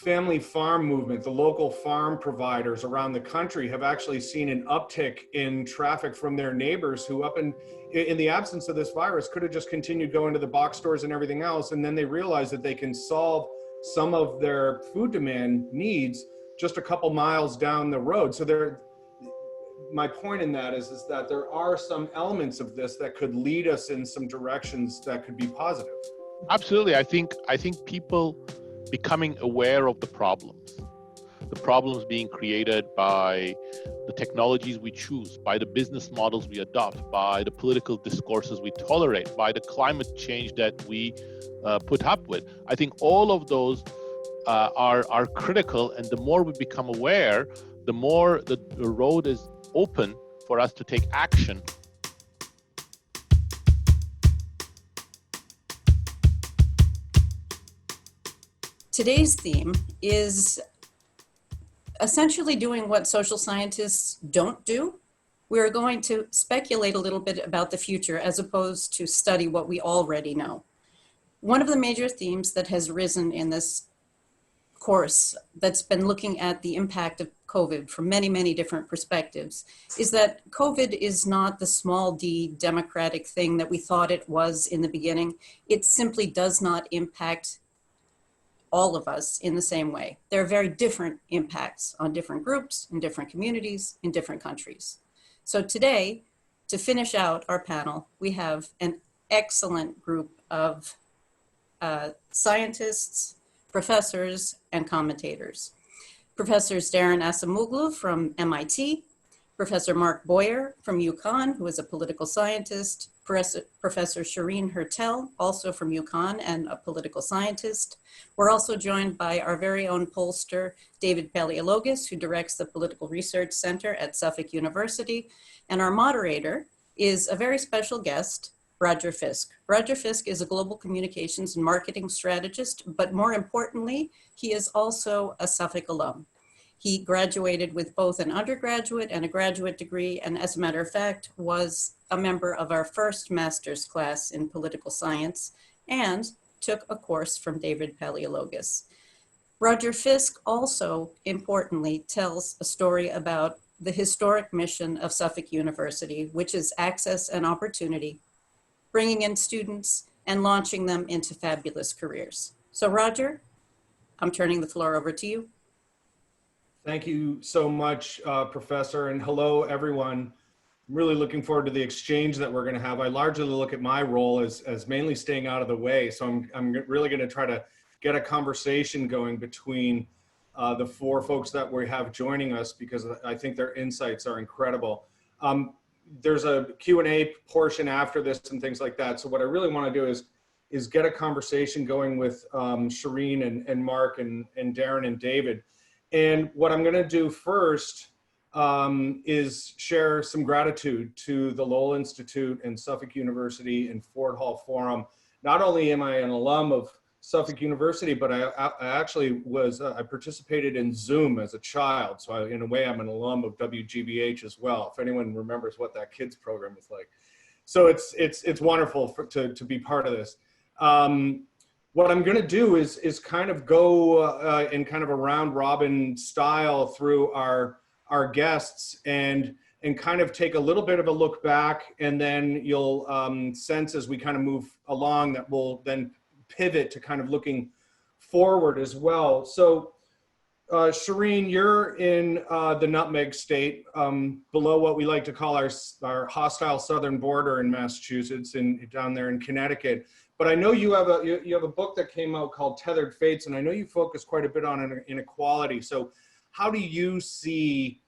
family farm movement, the local farm providers around the country have actually seen an uptick in traffic from their neighbors who in the absence of this virus could have just continued going to the box stores and everything else. And then they realize that they can solve some of their food demand needs just a couple miles down the road. So my point in that is that there are some elements of this that could lead us in some directions that could be positive. Absolutely. I think people becoming aware of the problems being created by the technologies we choose, by the business models we adopt, by the political discourses we tolerate, by the climate change that we put up with. I think all of those are critical, and the more we become aware, the more the road is open for us to take action. Today's theme is essentially doing what social scientists don't do. We're going to speculate a little bit about the future as opposed to study what we already know. One of the major themes that has risen in this course that's been looking at the impact of COVID from many, many different perspectives is that COVID is not the small d democratic thing that we thought it was in the beginning. It simply does not impact all of us in the same way. There are very different impacts on different groups, in different communities, in different countries. So today, to finish out our panel, we have an excellent group of scientists, professors, and commentators. Professors Daron Acemoglu from MIT, Professor Mark Boyer from UConn, who is a political scientist, Professor Shareen Hertel, also from UConn and a political scientist. We're also joined by our very own pollster, David Paleologos, who directs the Political Research Center at Suffolk University. And our moderator is a very special guest, Roger Fisk. Roger Fisk is a global communications and marketing strategist, but more importantly, he is also a Suffolk alum. He graduated with both an undergraduate and a graduate degree, and as a matter of fact, was a member of our first master's class in political science and took a course from David Paleologos. Roger Fisk also, importantly, tells a story about the historic mission of Suffolk University, which is access and opportunity, bringing in students and launching them into fabulous careers. So Roger, I'm turning the floor over to you. Thank you so much, Professor, and hello, everyone. I'm really looking forward to the exchange that we're going to have. I largely look at my role as mainly staying out of the way, so I'm really going to try to get a conversation going between the four folks that we have joining us, because I think their insights are incredible. There's a Q&A portion after this and things like that, so what I really want to do is get a conversation going with Shareen and Mark and Daron and David. And what I'm going to do first is share some gratitude to the Lowell Institute and Suffolk University and Ford Hall Forum. Not only am I an alum of Suffolk University, but I actually was, I participated in Zoom as a child. So in a way, I'm an alum of WGBH as well, if anyone remembers what that kids program is like. So it's wonderful to be part of this. What I'm going to do is kind of go in kind of a round robin style through our guests and kind of take a little bit of a look back, and then you'll sense as we kind of move along that we'll then pivot to kind of looking forward as well. So Shareen, you're in the Nutmeg State, below what we like to call our hostile southern border in Massachusetts and down there in Connecticut. But I know you have a book that came out called Tethered Fates, and I know you focus quite a bit on inequality. So how do you see,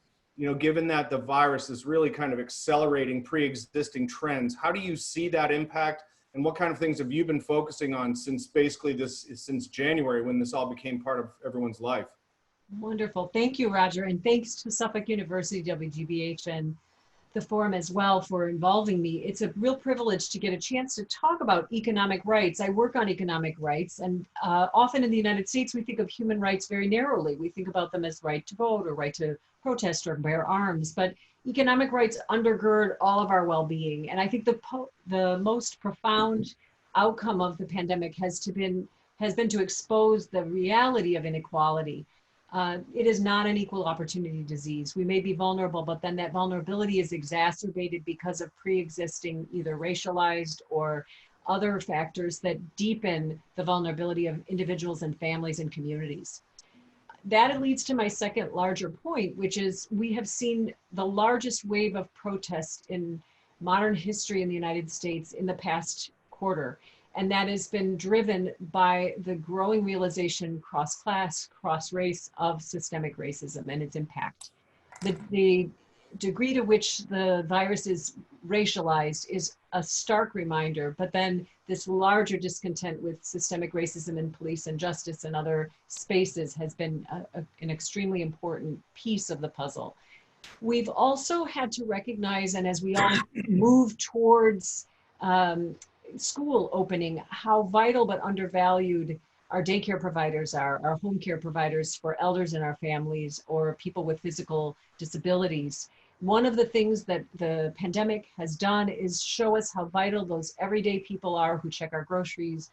given that the virus is really kind of accelerating pre-existing trends, how do you see that impact, and what kind of things have you been focusing on since January, when this all became part of everyone's life? Wonderful. Thank you, Roger. And thanks to Suffolk University, WGBH, and the forum as well for involving me. It's a real privilege to get a chance to talk about economic rights. I work on economic rights, and often in the United States, we think of human rights very narrowly. We think about them as right to vote or right to protest or bear arms, but economic rights undergird all of our well-being. And I think the most profound outcome of the pandemic has been has been to expose the reality of inequality. It is not an equal opportunity disease. We may be vulnerable, but then that vulnerability is exacerbated because of pre-existing either racialized or other factors that deepen the vulnerability of individuals and families and communities. That leads to my second larger point, which is we have seen the largest wave of protest in modern history in the United States in the past quarter. And that has been driven by the growing realization cross-class, cross-race of systemic racism and its impact. The degree to which the virus is racialized is a stark reminder, but then this larger discontent with systemic racism in police and justice and other spaces has been an extremely important piece of the puzzle. We've also had to recognize, and as we all move towards school opening, how vital but undervalued our daycare providers are, our home care providers for elders in our families or people with physical disabilities. One of the things that the pandemic has done is show us how vital those everyday people are who check our groceries,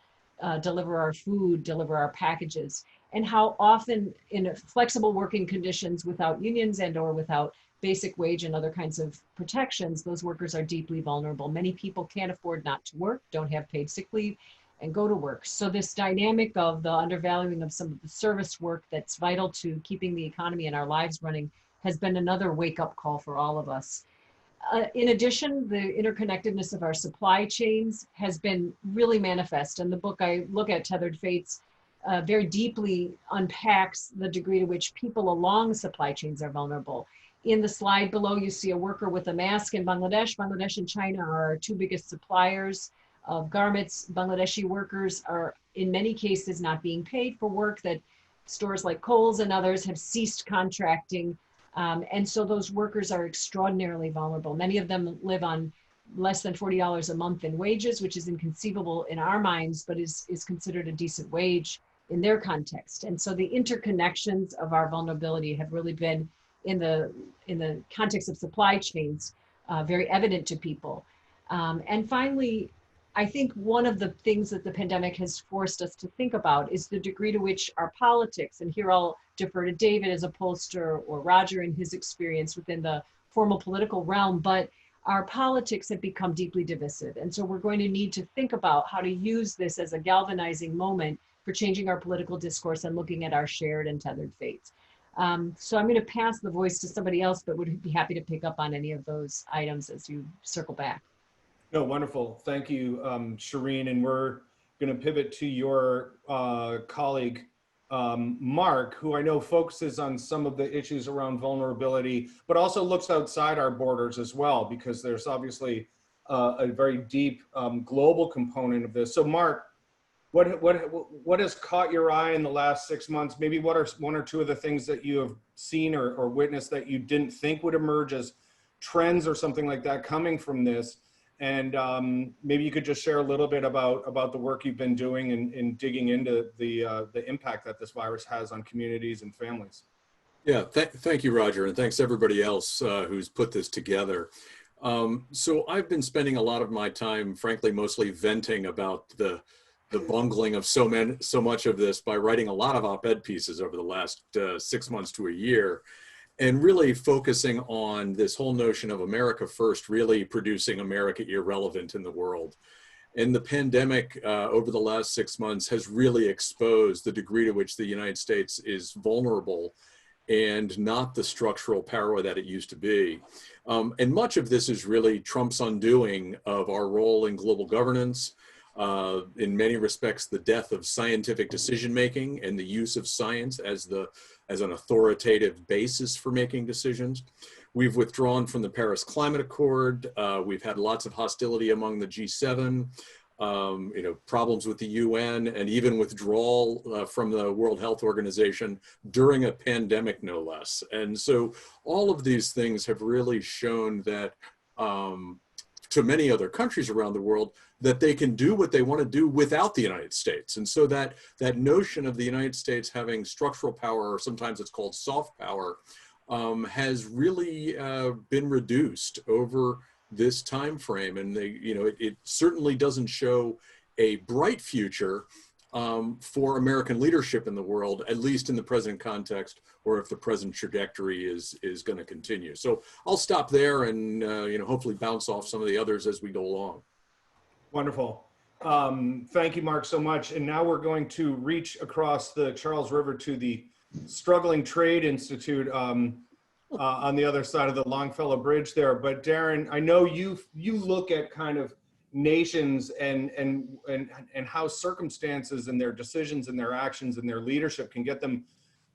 deliver our food, deliver our packages, and how often in flexible working conditions without unions and or without basic wage and other kinds of protections, those workers are deeply vulnerable. Many people can't afford not to work, don't have paid sick leave, and go to work. So this dynamic of the undervaluing of some of the service work that's vital to keeping the economy and our lives running has been another wake-up call for all of us. In addition, the interconnectedness of our supply chains has been really manifest. And the book I look at, Tethered Fates, very deeply unpacks the degree to which people along supply chains are vulnerable. In the slide below, you see a worker with a mask in Bangladesh. Bangladesh and China are our two biggest suppliers of garments. Bangladeshi workers are, in many cases, not being paid for work that stores like Kohl's and others have ceased contracting. And so those workers are extraordinarily vulnerable. Many of them live on less than $40 a month in wages, which is inconceivable in our minds, but is considered a decent wage in their context. And so the interconnections of our vulnerability have really been in the context of supply chains, very evident to people. And finally, I think one of the things that the pandemic has forced us to think about is the degree to which our politics, and here I'll defer to David as a pollster or Roger in his experience within the formal political realm, but our politics have become deeply divisive. And so we're going to need to think about how to use this as a galvanizing moment for changing our political discourse and looking at our shared and tethered fates. So I'm going to pass the voice to somebody else, but would be happy to pick up on any of those items as you circle back. No, wonderful. Thank you, Shareen. And we're going to pivot to your colleague, Mark, who I know focuses on some of the issues around vulnerability, but also looks outside our borders as well, because there's obviously a very deep global component of this. So Mark, what has caught your eye in the last 6 months? Maybe what are one or two of the things that you have seen or witnessed that you didn't think would emerge as trends or something like that coming from this? And maybe you could just share a little bit about the work you've been doing in digging into the impact that this virus has on communities and families. Yeah, thank you, Roger, and thanks everybody else who's put this together. So I've been spending a lot of my time, frankly, mostly venting about the bungling of so much of this by writing a lot of op-ed pieces over the last 6 months to a year. And really focusing on this whole notion of America first, really producing America irrelevant in the world. And the pandemic over the last 6 months has really exposed the degree to which the United States is vulnerable and not the structural power that it used to be. And much of this is really Trump's undoing of our role in global governance, in many respects, the death of scientific decision-making and the use of science as an authoritative basis for making decisions. We've withdrawn from the Paris Climate Accord. We've had lots of hostility among the G7, problems with the UN, and even withdrawal from the World Health Organization during a pandemic, no less. And so all of these things have really shown that to many other countries around the world that they can do what they want to do without the United States. And so that notion of the United States having structural power, or sometimes it's called soft power, has really been reduced over this time frame. And it certainly doesn't show a bright future for American leadership in the world, at least in the present context, or if the present trajectory is going to continue. So I'll stop there and hopefully bounce off some of the others as we go along. Wonderful. Thank you, Mark, so much. And now we're going to reach across the Charles River to the Struggling Trade Institute on the other side of the Longfellow Bridge there. But Daron, I know you look at kind of nations and how circumstances and their decisions and their actions and their leadership can get them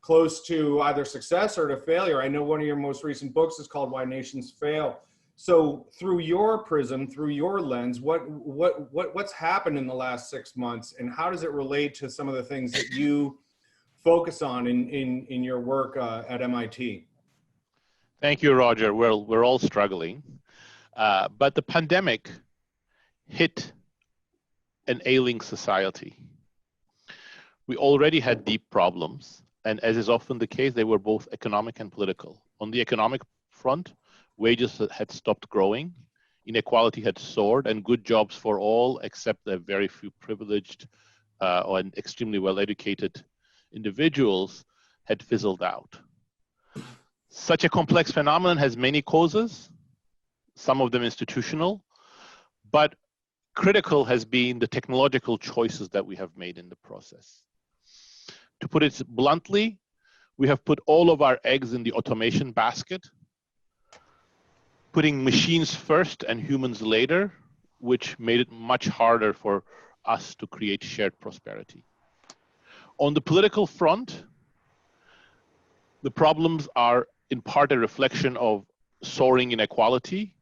close to either success or to failure. I know one of your most recent books is called Why Nations Fail. So through your prism, through your lens, what's happened in the last 6 months, and how does it relate to some of the things that you focus on in your work at MIT? Thank you, Roger. We're all struggling, but the pandemic hit an ailing society. We already had deep problems, and as is often the case, they were both economic and political. On the economic front, wages had stopped growing, inequality had soared, and good jobs for all except a very few privileged or extremely well-educated individuals had fizzled out. Such a complex phenomenon has many causes, some of them institutional, but critical has been the technological choices that we have made in the process. To put it bluntly, we have put all of our eggs in the automation basket, putting machines first and humans later, which made it much harder for us to create shared prosperity. On the political front, the problems are in part a reflection of soaring inequality.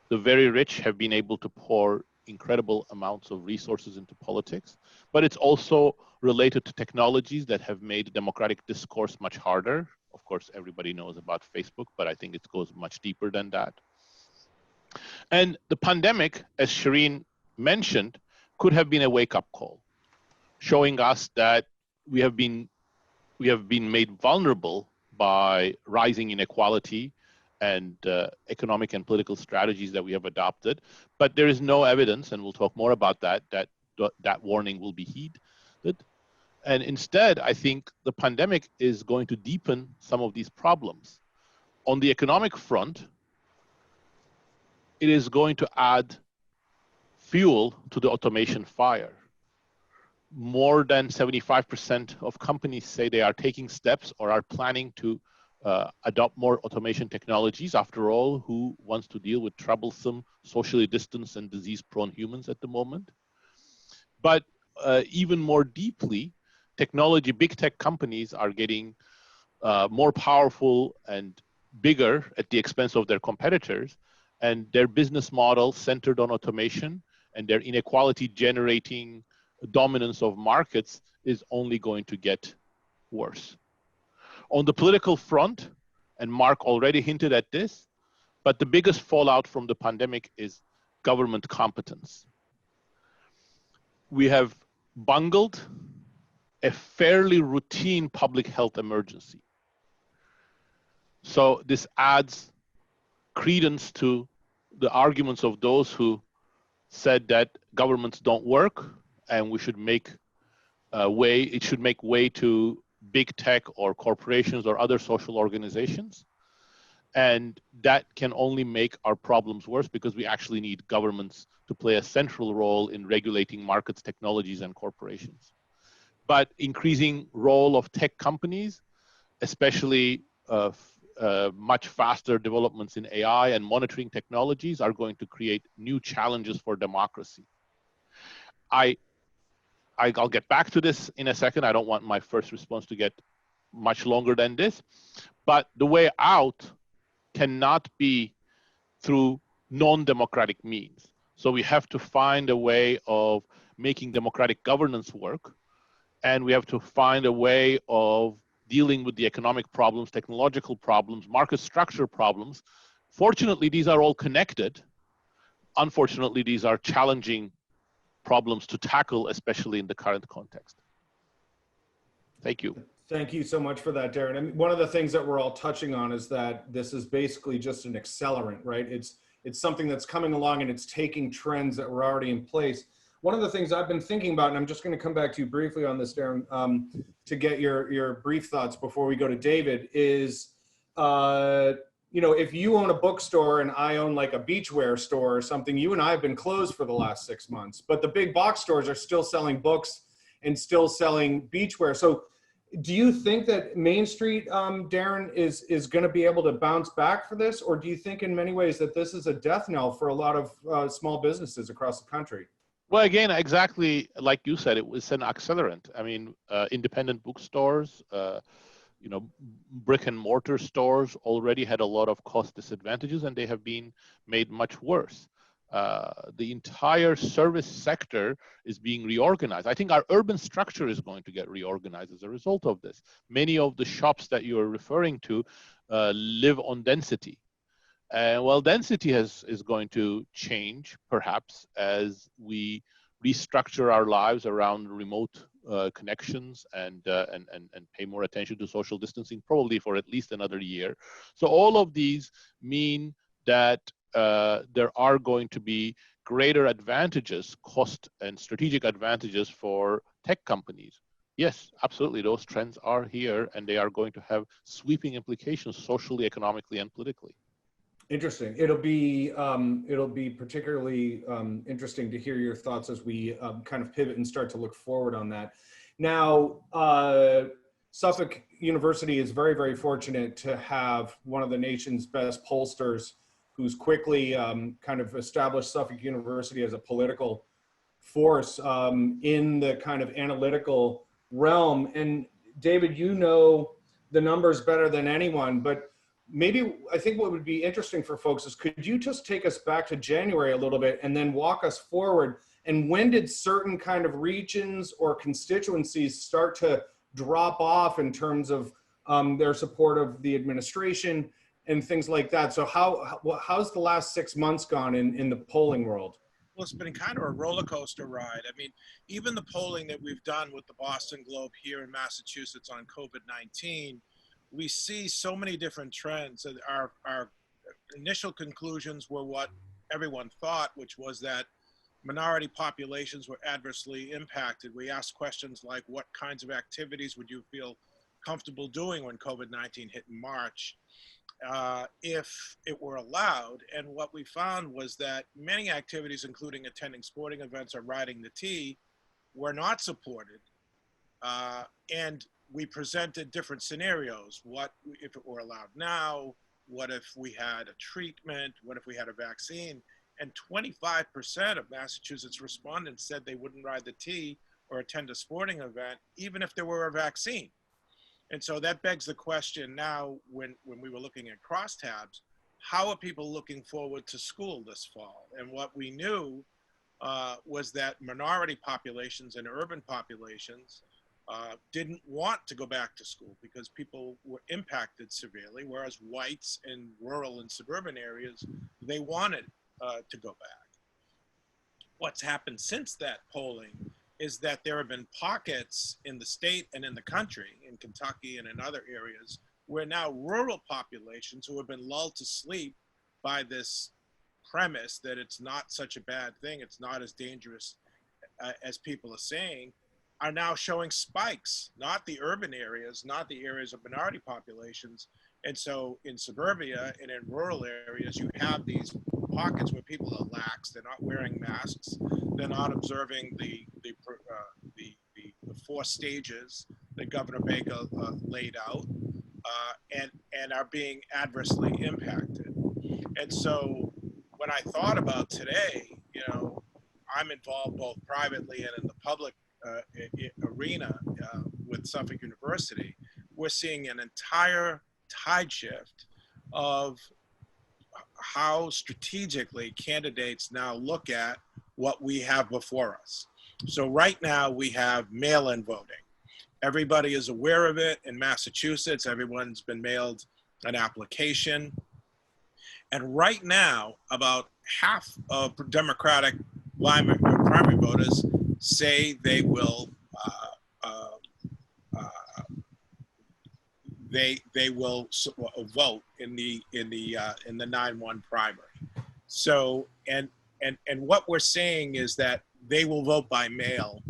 The very rich have been able to pour incredible amounts of resources into politics, but it's also related to technologies that have made democratic discourse much harder. Of course, everybody knows about Facebook, but I think it goes much deeper than that. And the pandemic, as Shareen mentioned, could have been a wake-up call, showing us that we have been made vulnerable by rising inequality and economic and political strategies that we have adopted. But there is no evidence, and we'll talk more about that warning will be heeded. And instead, I think the pandemic is going to deepen some of these problems. On the economic front, it is going to add fuel to the automation fire. More than 75% of companies say they are taking steps or are planning to adopt more automation technologies. After all, who wants to deal with troublesome, socially distanced and disease-prone humans at the moment? But even more deeply, big tech companies are getting more powerful and bigger at the expense of their competitors, and their business model centered on automation and their inequality generating dominance of markets is only going to get worse. On the political front, and Mark already hinted at this, but the biggest fallout from the pandemic is government competence. We have bungled a fairly routine public health emergency. So this adds credence to the arguments of those who said that governments don't work and we should make it should make way to big tech or corporations or other social organizations. And that can only make our problems worse because we actually need governments to play a central role in regulating markets, technologies, and corporations. But increasing role of tech companies, especially much faster developments in AI and monitoring technologies, are going to create new challenges for democracy. I'll get back to this in a second. I don't want my first response to get much longer than this, but the way out cannot be through non-democratic means. So we have to find a way of making democratic governance work, and we have to find a way of dealing with the economic problems, technological problems, market structure problems. Fortunately, these are all connected. Unfortunately, these are challenging problems to tackle, especially in the current context. Thank you. Thank you so much for that, Daron. I mean, one of the things that we're all touching on is that this is basically just an accelerant, right? It's something that's coming along and it's taking trends that were already in place. one of the things I've been thinking about, and I'm just going to come back to you briefly on this, Daron, to get your brief thoughts before we go to David, is, you know, if you own a bookstore and I own like a beachwear store or something, you and I have been closed for the last 6 months, but the big box stores are still selling books and still selling beachwear. So do you think that Main Street, Daron, is going to be able to bounce back for this? Or do you think in many ways that this is a death knell for a lot of small businesses across the country? Well, again, exactly like you said, it was an accelerant. I mean, independent bookstores, you know, brick and mortar stores already had a lot of cost disadvantages, and they have been made much worse. The entire service sector is being reorganized. I think our urban structure is going to get reorganized as a result of this. Many of the shops that you are referring to live on density. Well, density is going to change, perhaps, as we restructure our lives around remote connections and pay more attention to social distancing, probably for at least another year. So all of these mean that there are going to be greater advantages, cost and strategic advantages for tech companies. Yes, absolutely, those trends are here, and they are going to have sweeping implications socially, economically, and politically. Interesting. It'll be particularly interesting to hear your thoughts as we kind of pivot and start to look forward on that. Now, Suffolk University is very, very fortunate to have one of the nation's best pollsters who's quickly kind of established Suffolk University as a political force in the kind of analytical realm. And David, you know the numbers better than anyone, but maybe I think what would be interesting for folks is, could you just take us back to January a little bit and then walk us forward? And when did certain kind of regions or constituencies start to drop off in terms of their support of the administration and things like that? So how's the last 6 months gone in the polling world? Well, it's been kind of a roller coaster ride. I mean, even the polling that we've done with the Boston Globe here in Massachusetts on COVID-19, we see so many different trends. And our initial conclusions were what everyone thought, which was that minority populations were adversely impacted. We asked questions like, what kinds of activities would you feel comfortable doing when COVID-19 hit in March, if it were allowed? And what we found was that many activities, including attending sporting events or riding the T, were not supported. And we presented different scenarios. What if it were allowed now? What if we had a treatment? What if we had a vaccine? And 25% of Massachusetts respondents said they wouldn't ride the T or attend a sporting event, even if there were a vaccine. And so that begs the question now, when we were looking at crosstabs, how are people looking forward to school this fall? And what we knew was that minority populations and urban populations didn't want to go back to school because people were impacted severely, whereas whites in rural and suburban areas, they wanted to go back. What's happened since that polling is that there have been pockets in the state and in the country, in Kentucky and in other areas, where now rural populations who have been lulled to sleep by this premise that it's not such a bad thing, it's not as dangerous as people are saying, are now showing spikes, not the urban areas, not the areas of minority populations. And so in suburbia and in rural areas, you have these pockets where people are lax, they're not wearing masks, they're not observing the 4 stages that Governor Baker laid out, and are being adversely impacted. And so when I thought about today, you know, I'm involved both privately and in the public arena with Suffolk University. We're seeing an entire tide shift of how strategically candidates now look at what we have before us. So right now we have mail-in voting. Everybody is aware of it in Massachusetts. Everyone's been mailed an application. And right now, about half of Democratic primary voters say they will they will vote in the 9/1 primary. So and what we're saying is that they will vote by mail.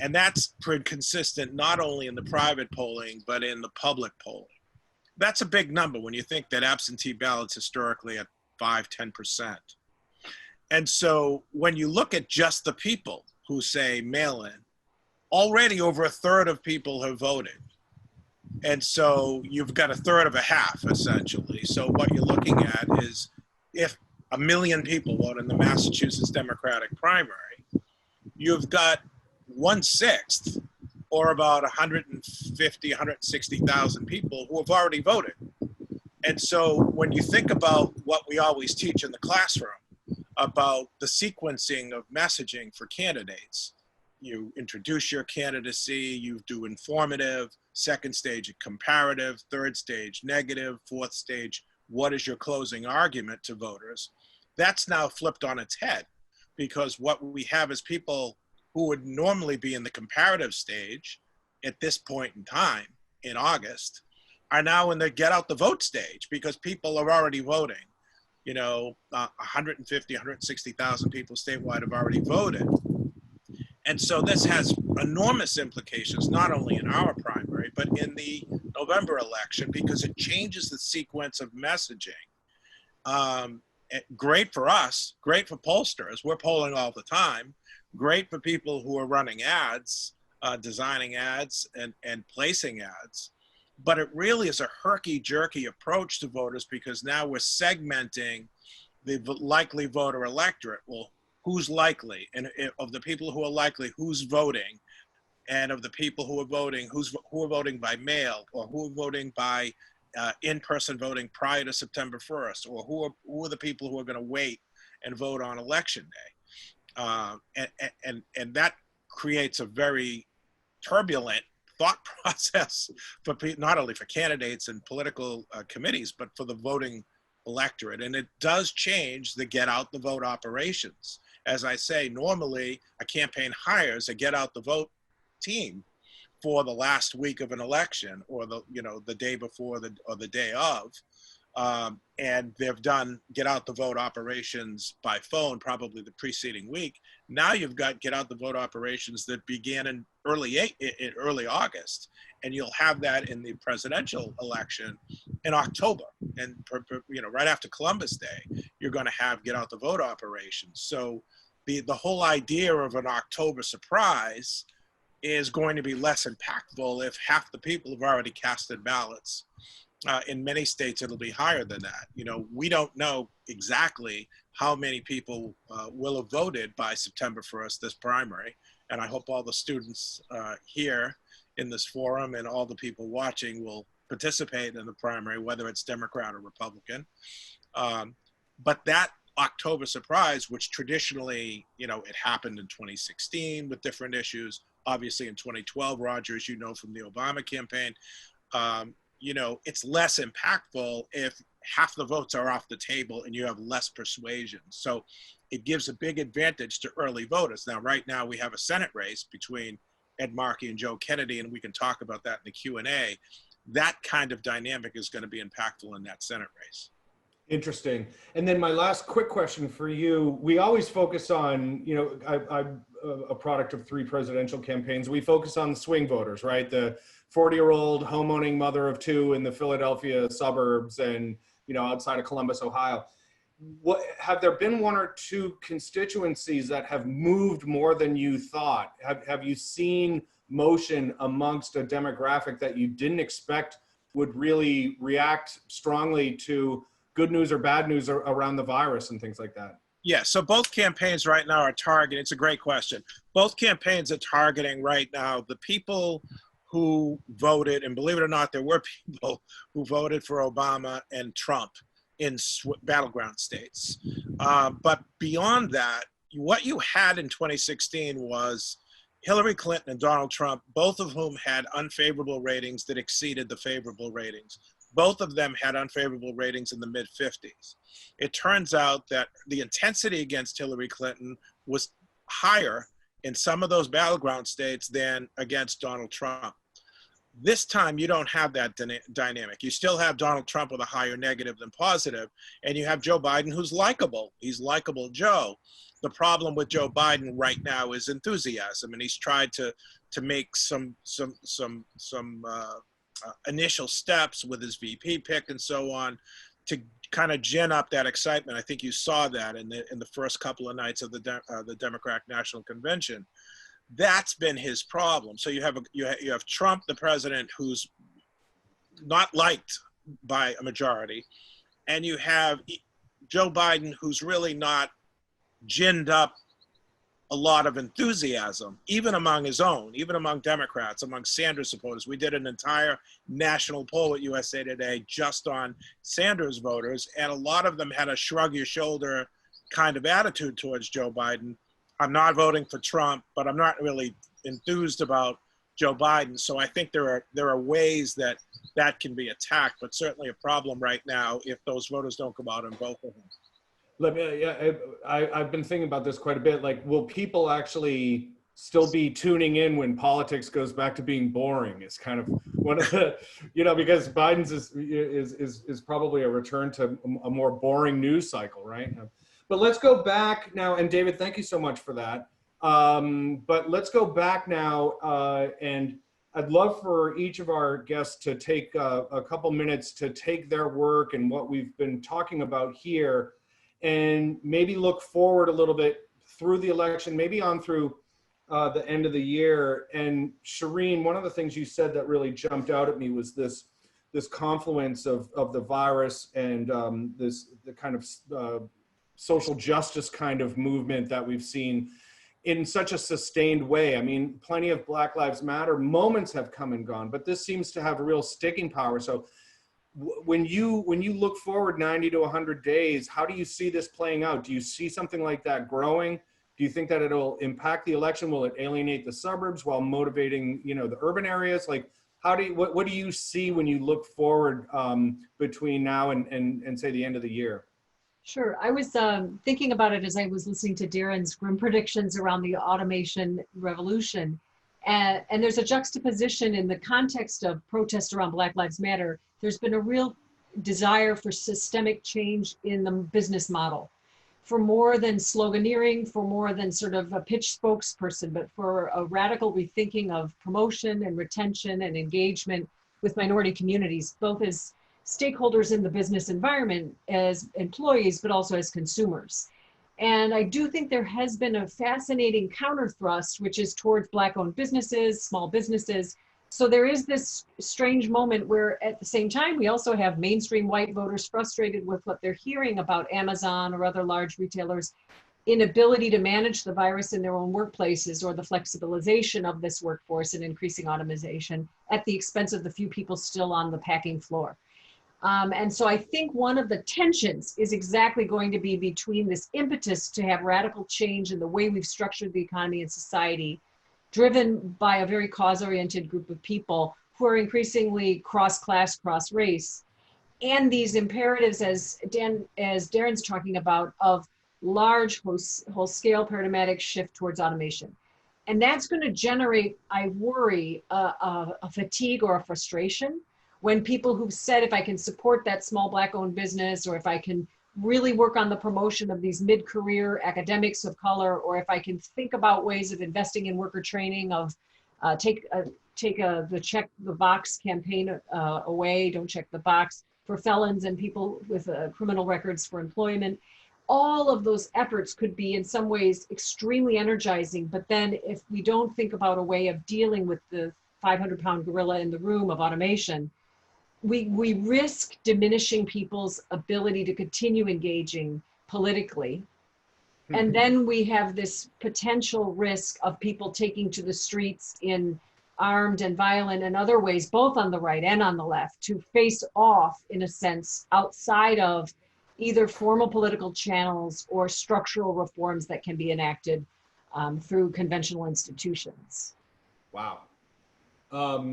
And that's pretty consistent, not only in the private polling, but in the public polling. That's a big number when you think that absentee ballots historically at 5–10%. And so when you look at just the people who say mail-in, already over a third of people have voted. And so you've got a third of a half, essentially. So what you're looking at is if 1 million people vote in the Massachusetts Democratic primary, you've got 1/6, or about 150, 160,000 people who have already voted. And so when you think about what we always teach in the classroom about the sequencing of messaging for candidates, you introduce your candidacy, you do informative, second stage comparative, third stage negative, fourth stage, what is your closing argument to voters? That's now flipped on its head, because what we have is people who would normally be in the comparative stage at this point in time in August are now in the get out the vote stage, because people are already voting. 150, 160,000 people statewide have already voted. And so this has enormous implications, not only in our primary, but in the November election, because it changes the sequence of messaging. Great for us, great for pollsters. We're polling all the time. Great for people who are running ads, designing ads and placing ads. But it really is a herky-jerky approach to voters, because now we're segmenting the likely voter electorate. Well, who's likely? And of the people who are likely, who's voting? And of the people who are voting, who are voting by mail, or who are voting by in-person voting prior to September 1st, or who are the people who are going to wait and vote on election day? And that creates a very turbulent thought process for not only for candidates and political committees, but for the voting electorate. And it does change the get out the vote operations. As I say, normally a campaign hires a get out the vote team for the last week of an election, or the day before or the day of. And they've done get out the vote operations by phone probably the preceding week. Now you've got get out the vote operations that began in early August, and you'll have that in the presidential election in October. And right after Columbus Day, you're going to have get out the vote operations. So the whole idea of an October surprise is going to be less impactful if half the people have already casted ballots. In many states, it'll be higher than that. We don't know exactly how many people will have voted by September 1st, this primary. And I hope all the students here in this forum and all the people watching will participate in the primary, whether it's Democrat or Republican. But that October surprise, which traditionally, it happened in 2016 with different issues, obviously in 2012, Roger, as you know from the Obama campaign, it's less impactful if half the votes are off the table and you have less persuasion. So it gives a big advantage to early voters. Now, right now we have a Senate race between Ed Markey and Joe Kennedy, and we can talk about that in the Q&A. That kind of dynamic is going to be impactful in that Senate race. Interesting. And then my last quick question for you, we always focus on, I'm a product of 3 presidential campaigns. We focus on the swing voters, right? The 40-year-old homeowning mother of 2 in the Philadelphia suburbs and, outside of Columbus, Ohio. Have there been 1 or 2 constituencies that have moved more than you thought? Have you seen motion amongst a demographic that you didn't expect would really react strongly to good news or bad news around the virus and things like that? Yeah, so both campaigns right now are targeting, it's a great question. Both campaigns are targeting right now the people who voted, and believe it or not, there were people who voted for Obama and Trump in battleground states. But beyond that, what you had in 2016 was Hillary Clinton and Donald Trump, both of whom had unfavorable ratings that exceeded the favorable ratings. Both of them had unfavorable ratings in the mid-50s. It turns out that the intensity against Hillary Clinton was higher in some of those battleground states than against Donald Trump. This time, you don't have that dynamic. You still have Donald Trump with a higher negative than positive, and you have Joe Biden who's likable. He's likable Joe. The problem with Joe Biden right now is enthusiasm, and he's tried to make some initial steps with his VP pick and so on to kind of gin up that excitement. I think you saw that in the first couple of nights of the Democratic National Convention. That's been his problem. So you have Trump, the president, who's not liked by a majority, and you have Joe Biden, who's really not ginned up a lot of enthusiasm, even among his own, even among Democrats, among Sanders supporters. We did an entire national poll at USA Today just on Sanders voters, and a lot of them had a shrug your shoulder kind of attitude towards Joe Biden. I'm not voting for Trump, but I'm not really enthused about Joe Biden. So I think there are ways that can be attacked, but certainly a problem right now if those voters don't come out and vote for him. I've been thinking about this quite a bit. Like, will people actually still be tuning in when politics goes back to being boring? Is kind of one of the, because Biden's is probably a return to a more boring news cycle, right? But let's go back now, and David, thank you so much for that. But let's go back now, and I'd love for each of our guests to take a couple minutes to take their work and what we've been talking about here, and maybe look forward a little bit through the election, maybe on through the end of the year. And Shareen, one of the things you said that really jumped out at me was this confluence of the virus and the kind of social justice kind of movement that we've seen in such a sustained way. I mean, plenty of Black Lives Matter moments have come and gone, but this seems to have a real sticking power. So when you look forward 90 to 100 days, how do you see this playing out? Do you see something like that growing? Do you think that it'll impact the election? Will it alienate the suburbs while motivating, the urban areas? Like, what do you see when you look forward between now and say the end of the year? Sure. I was thinking about it as I was listening to Daron's grim predictions around the automation revolution. And there's a juxtaposition in the context of protests around Black Lives Matter. There's been a real desire for systemic change in the business model, for more than sloganeering, for more than sort of a pitch spokesperson, but for a radical rethinking of promotion and retention and engagement with minority communities, both as stakeholders in the business environment, as employees, but also as consumers. And I do think there has been a fascinating counter thrust, which is towards Black-owned businesses, small businesses. So there is this strange moment where at the same time, we also have mainstream white voters frustrated with what they're hearing about Amazon or other large retailers' inability to manage the virus in their own workplaces, or the flexibilization of this workforce and increasing automation at the expense of the few people still on the packing floor. And so I think one of the tensions is exactly going to be between this impetus to have radical change in the way we've structured the economy and society, driven by a very cause-oriented group of people who are increasingly cross-class, cross-race, and these imperatives, as Daron's talking about, of large whole-scale paradigmatic shift towards automation. And that's going to generate, I worry, a fatigue or a frustration when people who've said, if I can support that small Black-owned business, or if I can really work on the promotion of these mid-career academics of color, or if I can think about ways of investing in worker training, of take the check the box campaign away, don't check the box, for felons and people with criminal records for employment. All of those efforts could be in some ways extremely energizing, but then if we don't think about a way of dealing with the 500-pound gorilla in the room of automation, we risk diminishing people's ability to continue engaging politically. And then we have this potential risk of people taking to the streets in armed and violent and other ways, both on the right and on the left, to face off, in a sense, outside of either formal political channels or structural reforms that can be enacted through conventional institutions. Wow.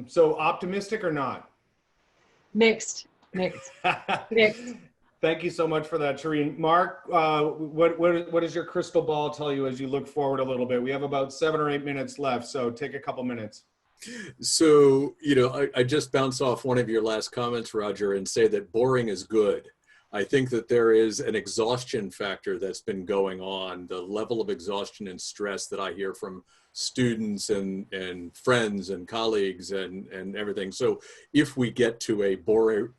So optimistic or not? Mixed. Thank you so much for that, Shareen. Mark, what does your crystal ball tell you as you look forward a little bit? We have about 7 or 8 minutes left, so take a couple minutes. So, I just bounce off one of your last comments, Roger, and say that boring is good. I think that there is an exhaustion factor that's been going on, the level of exhaustion and stress that I hear from students and friends and colleagues and everything. So if we get to a boring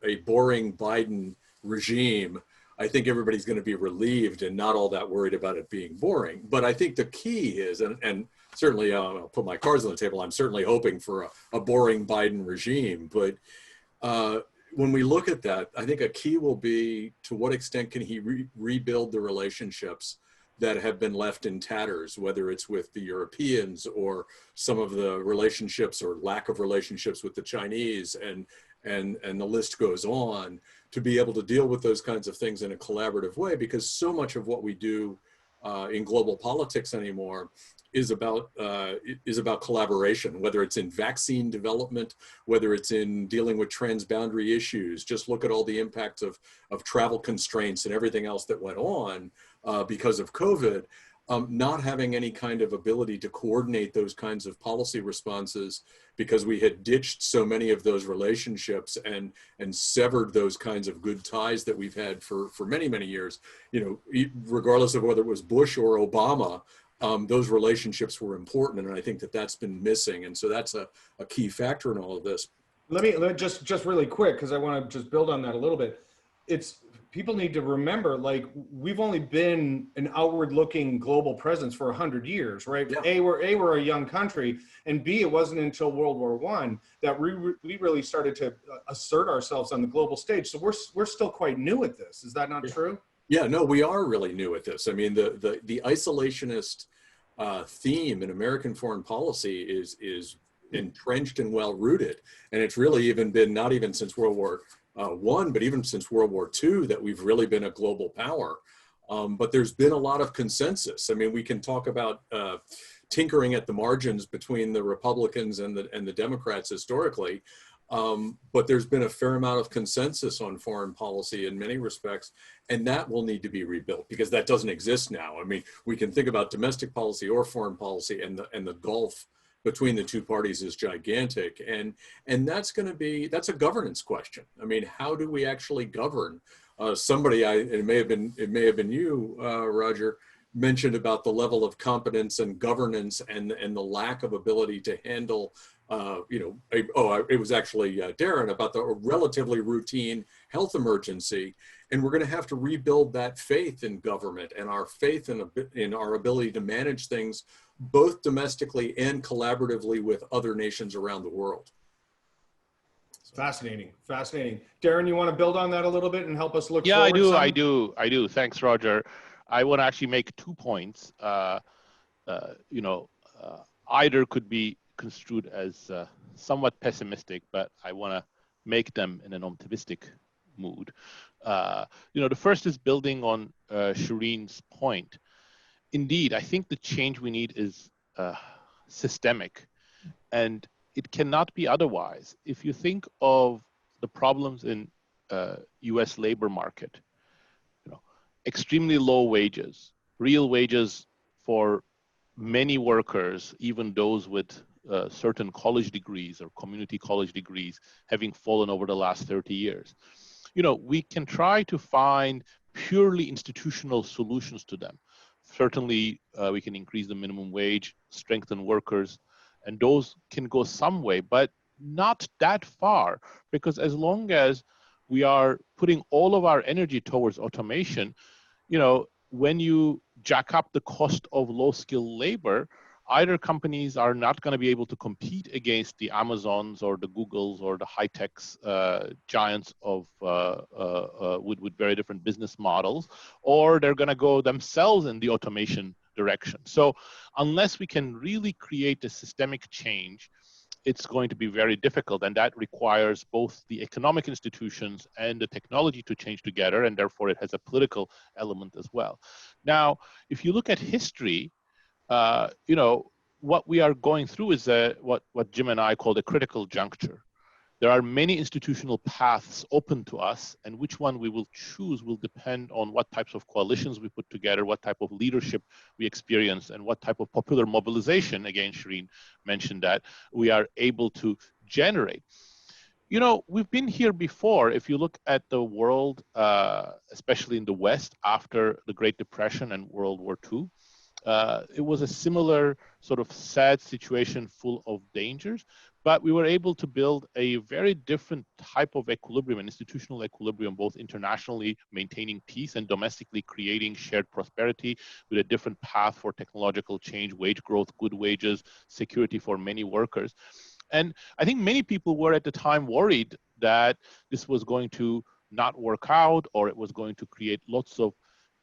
Biden regime, I think everybody's going to be relieved and not all that worried about it being boring. But I think the key is, and certainly I'll put my cards on the table, I'm certainly hoping for a boring Biden regime. But when we look at that, I think a key will be to what extent can he rebuild the relationships that have been left in tatters, whether it's with the Europeans or some of the relationships or lack of relationships with the Chinese, and the list goes on, to be able to deal with those kinds of things in a collaborative way, because so much of what we do in global politics anymore is about collaboration, whether it's in vaccine development, whether it's in dealing with transboundary issues. Just look at all the impacts of travel constraints and everything else that went on because of COVID. Not having any kind of ability to coordinate those kinds of policy responses because we had ditched so many of those relationships and severed those kinds of good ties that we've had for many, many years. You know, regardless of whether it was Bush or Obama, those relationships were important, and I think that that's been missing, and so that's a key factor in all of this. Let me just really quick, because I want to just build on that a little bit. It's people need to remember, like, we've only been an outward-looking global presence for 100 years, right? Yeah. A, we're a young country, and B, it wasn't until World War I that we really started to assert ourselves on the global stage. So we're still quite new at this. Is that not true? Yeah, no, we are really new at this. I mean, the isolationist theme in American foreign policy is entrenched and well rooted, and it's really even been not even since World War I, but even since World War II, that we've really been a global power. But there's been a lot of consensus. I mean, we can talk about tinkering at the margins between the Republicans and the Democrats historically, but there's been a fair amount of consensus on foreign policy in many respects, and that will need to be rebuilt because that doesn't exist now. I mean, we can think about domestic policy or foreign policy, and the gulf between the two parties is gigantic, and that's a governance question. I mean, how do we actually govern? It may have been you, Roger, mentioned about the level of competence and governance and the lack of ability to handle. It was actually Daron, about the relatively routine health emergency, and we're going to have to rebuild that faith in government and our faith in our ability to manage things both domestically and collaboratively with other nations around the world. Fascinating. Daron, you want to build on that a little bit and help us look Yeah, forward? I do. Thanks, Roger. I want to actually make 2 points. Either could be construed as somewhat pessimistic, but I want to make them in an optimistic mood. The first is building on Shareen's point. Indeed, I think the change we need is systemic, and it cannot be otherwise. If you think of the problems in U.S. labor market, extremely low wages, real wages for many workers, even those with certain college degrees or community college degrees, having fallen over the last 30 years. We can try to find purely institutional solutions to them. Certainly, we can increase the minimum wage, strengthen workers, and those can go some way, but not that far, because as long as we are putting all of our energy towards automation, when you jack up the cost of low-skilled labor, either companies are not going to be able to compete against the Amazons or the Googles or the high-tech giants with very different business models, or they're going to go themselves in the automation direction. So unless we can really create a systemic change, it's going to be very difficult, and that requires both the economic institutions and the technology to change together, and therefore it has a political element as well. Now, if you look at history, what we are going through is what Jim and I call the critical juncture. There are many institutional paths open to us, and which one we will choose will depend on what types of coalitions we put together, what type of leadership we experience, and what type of popular mobilization, again, Shareen mentioned that, we are able to generate. You know, we've been here before. If you look at the world, especially in the West, after the Great Depression and World War II, it was a similar sort of sad situation full of dangers, but we were able to build a very different type of equilibrium, an institutional equilibrium, both internationally maintaining peace and domestically creating shared prosperity with a different path for technological change, wage growth, good wages, security for many workers. And I think many people were at the time worried that this was going to not work out, or it was going to create lots of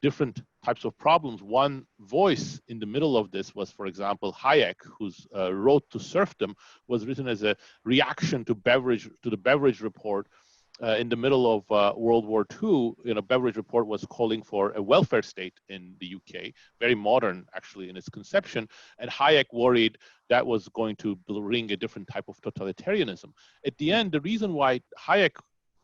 different types of problems. One voice in the middle of this was, for example, Hayek, whose Road to Serfdom was written as a reaction to the Beveridge Report. In the middle of World War II, Beveridge Report was calling for a welfare state in the UK, very modern actually in its conception, and Hayek worried that was going to bring a different type of totalitarianism. At the end, the reason why Hayek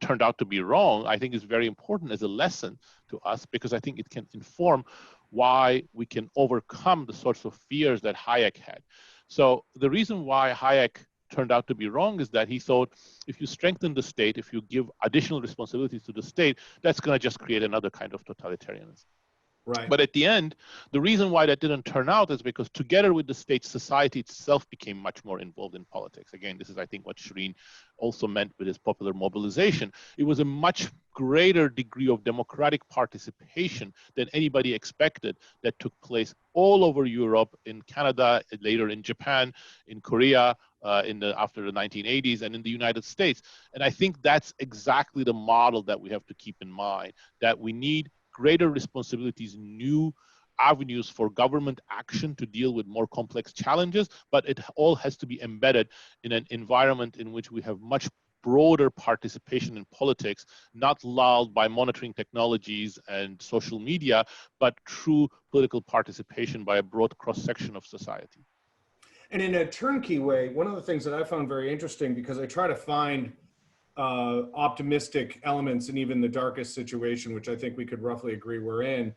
turned out to be wrong, I think is very important as a lesson to us, because I think it can inform why we can overcome the sorts of fears that Hayek had. So the reason why Hayek turned out to be wrong is that he thought if you strengthen the state, if you give additional responsibilities to the state, that's going to just create another kind of totalitarianism. Right. But at the end, the reason why that didn't turn out is because together with the state, society itself became much more involved in politics. Again, this is, I think, what Shareen also meant with his popular mobilization. It was a much greater degree of democratic participation than anybody expected that took place all over Europe, in Canada, later in Japan, in Korea, after the 1980s, and in the United States. And I think that's exactly the model that we have to keep in mind, that we need greater responsibilities, new avenues for government action to deal with more complex challenges, but it all has to be embedded in an environment in which we have much broader participation in politics, not lulled by monitoring technologies and social media, but true political participation by a broad cross-section of society. And in a turnkey way, one of the things that I found very interesting, because I try to find optimistic elements in even the darkest situation, which I think we could roughly agree we're in,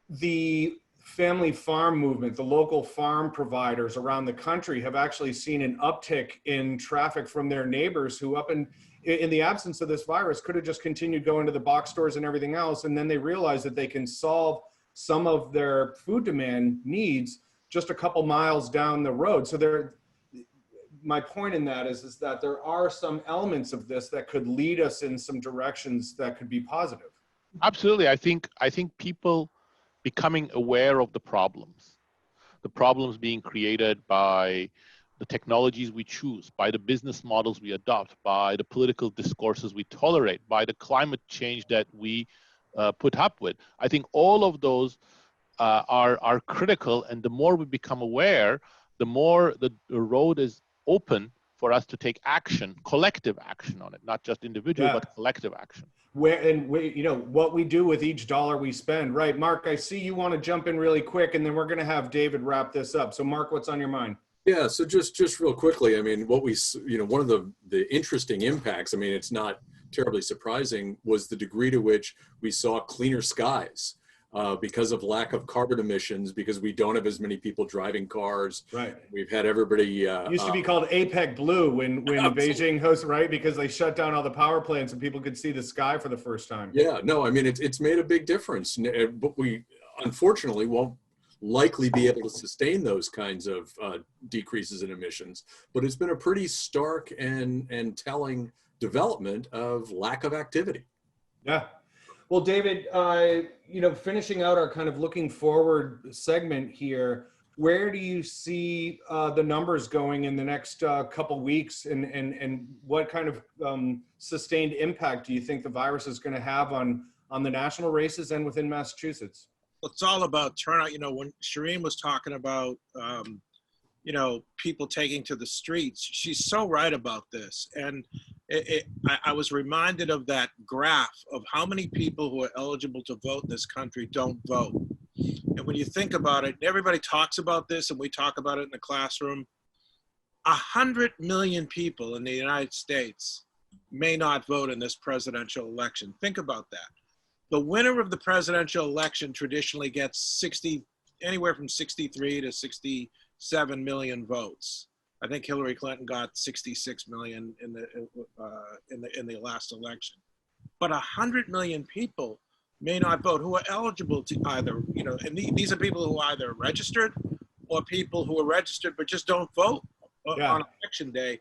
the family farm movement, the local farm providers around the country have actually seen an uptick in traffic from their neighbors who in the absence of this virus could have just continued going to the box stores and everything else. And then they realize that they can solve some of their food demand needs just a couple miles down the road. So my point in that is that there are some elements of this that could lead us in some directions that could be positive. Absolutely. I think people becoming aware of the problems being created by the technologies we choose, by the business models we adopt, by the political discourses we tolerate, by the climate change that we put up with. I think all of those are critical, and the more we become aware, the more the road is open for us to take action, collective action on it, not just individual, but collective action. What we do with each dollar we spend, right? Mark, I see you want to jump in really quick, and then we're going to have David wrap this up. So Mark, what's on your mind? Yeah, so just real quickly, I mean, what we, one of the interesting impacts, I mean, it's not terribly surprising, was the degree to which we saw cleaner skies. Because of lack of carbon emissions, because we don't have as many people driving cars. Right. We've had everybody. Used to be called APEC Blue when Beijing hosted, right? Because they shut down all the power plants and people could see the sky for the first time. Yeah, no, I mean, it's made a big difference. But we unfortunately won't likely be able to sustain those kinds of decreases in emissions. But it's been a pretty stark and telling development of lack of activity. Yeah. Well, David, finishing out our kind of looking forward segment here, where do you see the numbers going in the next couple weeks, and what kind of sustained impact do you think the virus is going to have on the national races and within Massachusetts? Well, it's all about turnout. When Shareen was talking about, people taking to the streets, she's so right about this. And I was reminded of that graph of how many people who are eligible to vote in this country don't vote. And when you think about it, everybody talks about this and we talk about it in the classroom. 100 million people in the United States may not vote in this presidential election. Think about that. The winner of the presidential election traditionally gets anywhere from 63 to 67 million votes. I think Hillary Clinton got 66 million in the last election. But 100 million people may not vote who are eligible to either, and these are people who are either registered or people who are registered but just don't vote on election day.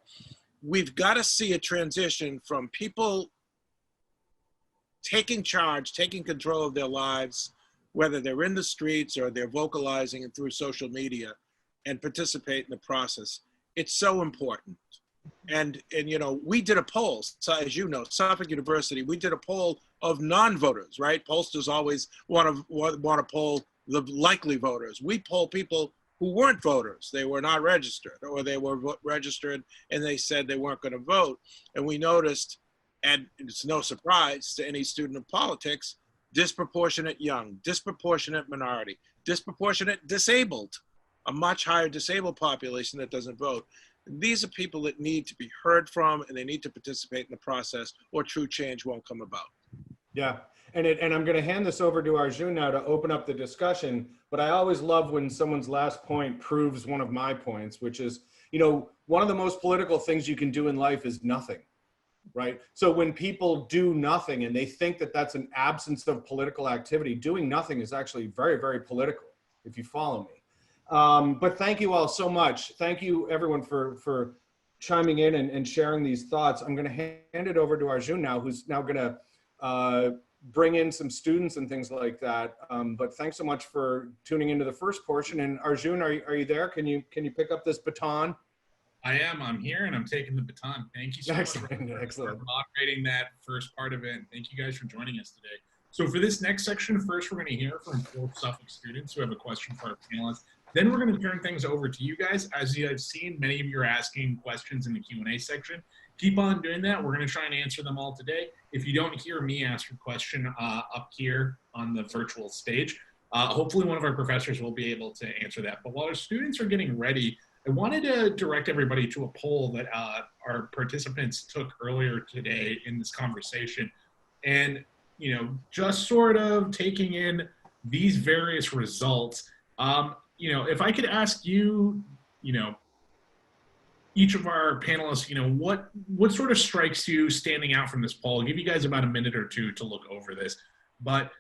We've got to see a transition from people taking charge, taking control of their lives, whether they're in the streets or they're vocalizing it through social media, and participate in the process. It's so important. And we did a poll, so as you know, Suffolk University, we did a poll of non-voters, right? Pollsters always want to poll the likely voters. We poll people who weren't voters. They were not registered, or they were registered and they said they weren't going to vote. And we noticed, and it's no surprise to any student of politics, disproportionate young, disproportionate minority, disproportionate disabled, a much higher disabled population that doesn't vote. These are people that need to be heard from, and they need to participate in the process, or true change won't come about. Yeah, and I'm going to hand this over to Arjun now to open up the discussion, but I always love when someone's last point proves one of my points, which is, one of the most political things you can do in life is nothing, right? So when people do nothing and they think that that's an absence of political activity, doing nothing is actually very, very political, if you follow me. But thank you all so much. Thank you everyone for chiming in and sharing these thoughts. I'm going to hand it over to Arjun now, who's now going to bring in some students and things like that. But thanks so much for tuning into the first portion. And Arjun, are you there? Can you pick up this baton? I am. I'm here and I'm taking the baton. Thank you so much for moderating that first part of it. And thank you guys for joining us today. So for this next section, first we're going to hear from 4 Suffolk students who have a question for our panelists. Then we're going to turn things over to you guys. As you have seen, many of you are asking questions in the Q&A section. Keep on doing that. We're going to try and answer them all today. If you don't hear me ask your question up here on the virtual stage, hopefully one of our professors will be able to answer that. But while our students are getting ready, I wanted to direct everybody to a poll that our participants took earlier today in this conversation. And, just sort of taking in these various results, if I could ask you, each of our panelists, what sort of strikes you standing out from this poll? I'll give you guys about a minute or two to look over this. But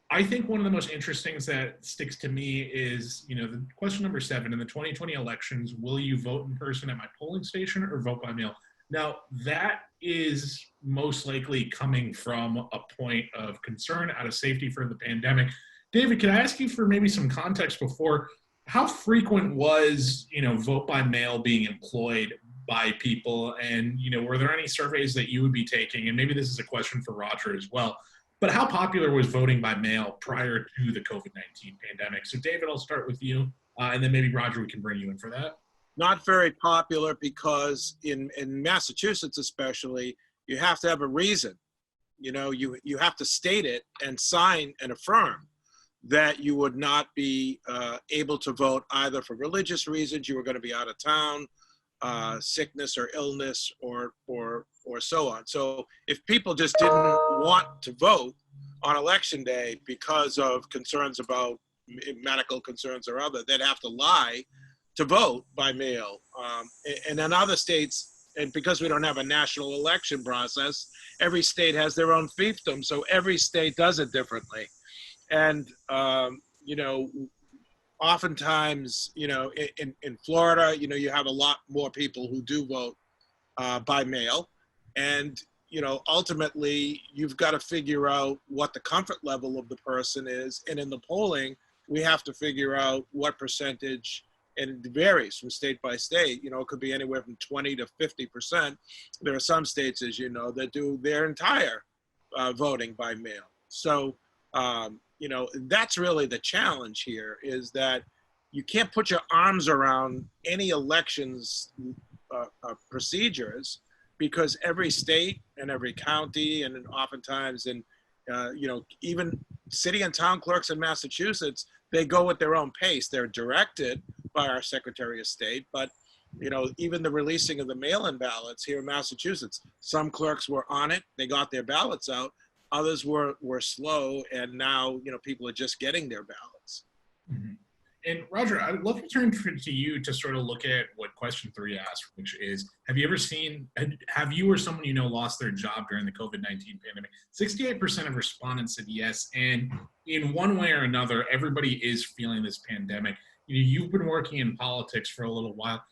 I think one of the most interesting things that sticks to me is, the question number 7, in the 2020 elections, will you vote in person at my polling station or vote by mail? Now, that is most likely coming from a point of concern out of safety for the pandemic. David, can I ask you for maybe some context before? How frequent was, vote by mail being employed by people? And, were there any surveys that you would be taking? And maybe this is a question for Roger as well. But how popular was voting by mail prior to the COVID-19 pandemic? So David, I'll start with you. And then maybe Roger, we can bring you in for that. Not very popular because in Massachusetts especially, you have to have a reason. You have to state it and sign and affirm that you would not be able to vote either for religious reasons, you were going to be out of town, sickness or illness, or so on. So if people just didn't want to vote on election day because of concerns about medical concerns or other, they'd have to lie to vote by mail. And in other states, and because we don't have a national election process, every state has their own fiefdom, so every state does it differently. And, oftentimes, in Florida, you have a lot more people who do vote by mail. And, ultimately, you've got to figure out what the comfort level of the person is. And in the polling, we have to figure out what percentage, and it varies from state by state. It could be anywhere from 20 to 50%. There are some states, as you know, that do their entire voting by mail. So, that's really the challenge here, is that you can't put your arms around any elections procedures, because every state and every county, and oftentimes even city and town clerks in Massachusetts, they go at their own pace. They're directed by our Secretary of State, but even the releasing of the mail-in ballots here in Massachusetts, some clerks were on it, they got their ballots out. Others were slow, and now people are just getting their ballots. Mm-hmm. And Roger, I'd love to turn to you to sort of look at what question 3 asks, which is, have you or someone you know lost their job during the COVID-19 pandemic? 68% of respondents said yes. And in one way or another, everybody is feeling this pandemic. You've been working in politics for a little while.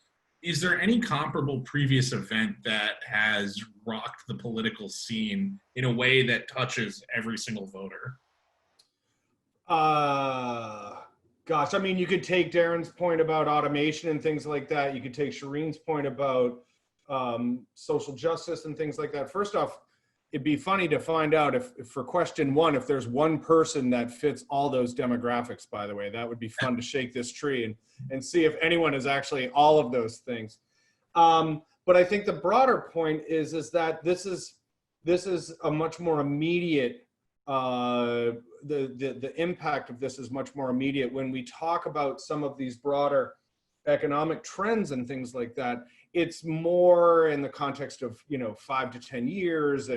Is there any comparable previous event that has rocked the political scene in a way that touches every single voter? Gosh, I mean, you could take Daron's point about automation and things like that. You could take Shareen's point about social justice and things like that. First off, it'd be funny to find out if for question 1, if there's one person that fits all those demographics, by the way. That would be fun to shake this tree and see if anyone is actually all of those things. But I think the broader point is that this is a much more immediate, the impact of this is much more immediate. When we talk about some of these broader economic trends and things like that, it's more in the context of 5 to 10 years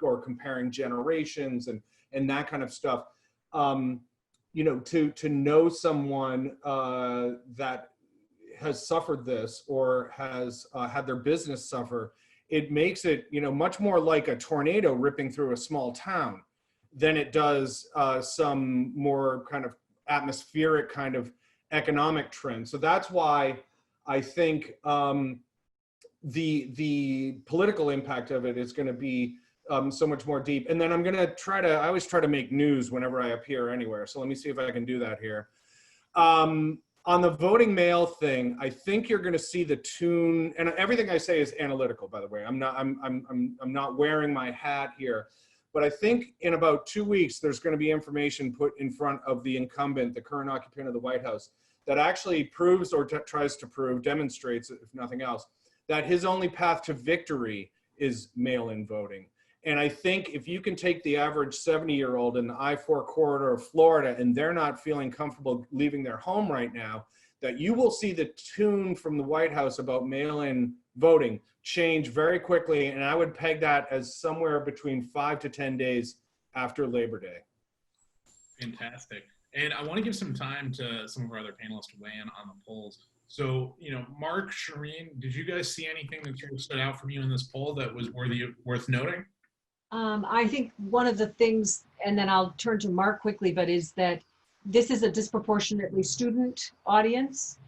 or comparing generations and that kind of stuff. To know someone that has suffered this or has had their business suffer, it makes it much more like a tornado ripping through a small town than it does some more kind of atmospheric kind of economic trend. So that's why I think the political impact of it is going to be so much more deep. And then I'm going to I always try to make news whenever I appear anywhere. So let me see if I can do that here. On the voting mail thing, I think you're going to see the tune, and everything I say is analytical, by the way. I'm not wearing my hat here. But I think in about 2 weeks, there's going to be information put in front of the incumbent, the current occupant of the White House, that actually proves or tries to prove, demonstrates, if nothing else, that his only path to victory is mail-in voting. And I think if you can take the average 70-year-old in the I-4 corridor of Florida and they're not feeling comfortable leaving their home right now, that you will see the tune from the White House about mail-in voting change very quickly, and I would peg that as somewhere between 5 to 10 days after Labor Day. Fantastic. And I want to give some time to some of our other panelists to weigh in on the polls. So, Mark, Shareen, did you guys see anything that sort of stood out from you in this poll that was worth noting? I think one of the things, and then I'll turn to Mark quickly, but is that this is a disproportionately student audience.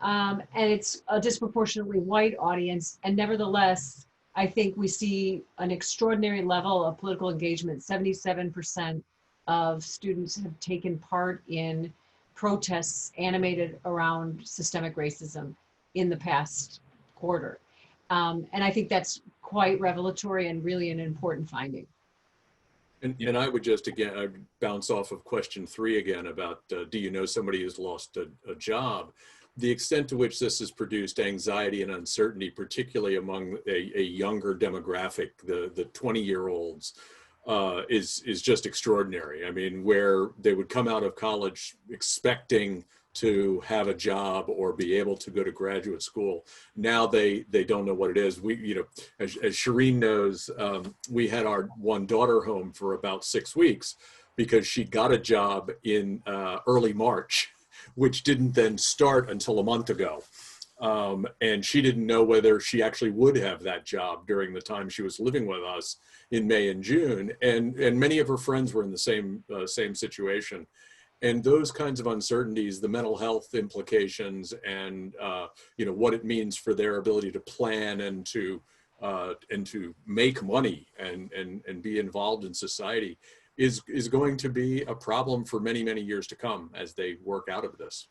And it's a disproportionately white audience. And nevertheless, I think we see an extraordinary level of political engagement. 77% of students have taken part in protests animated around systemic racism in the past quarter. And I think that's quite revelatory and really an important finding. And I would just, again, I'd bounce off of question 3 again about, do you know somebody who's lost a job? The extent to which this has produced anxiety and uncertainty, particularly among a younger demographic, the 20-year-olds, is just extraordinary. I mean, where they would come out of college expecting to have a job or be able to go to graduate school. Now they don't know what it is. We, as Shareen knows, we had our one daughter home for about 6 weeks because she got a job in early March, which didn't then start until a month ago. And she didn't know whether she actually would have that job during the time she was living with us in May and June. And many of her friends were in the same situation. And those kinds of uncertainties, the mental health implications and what it means for their ability to plan and to make money and be involved in society is going to be a problem for many, many years to come as they work out of this.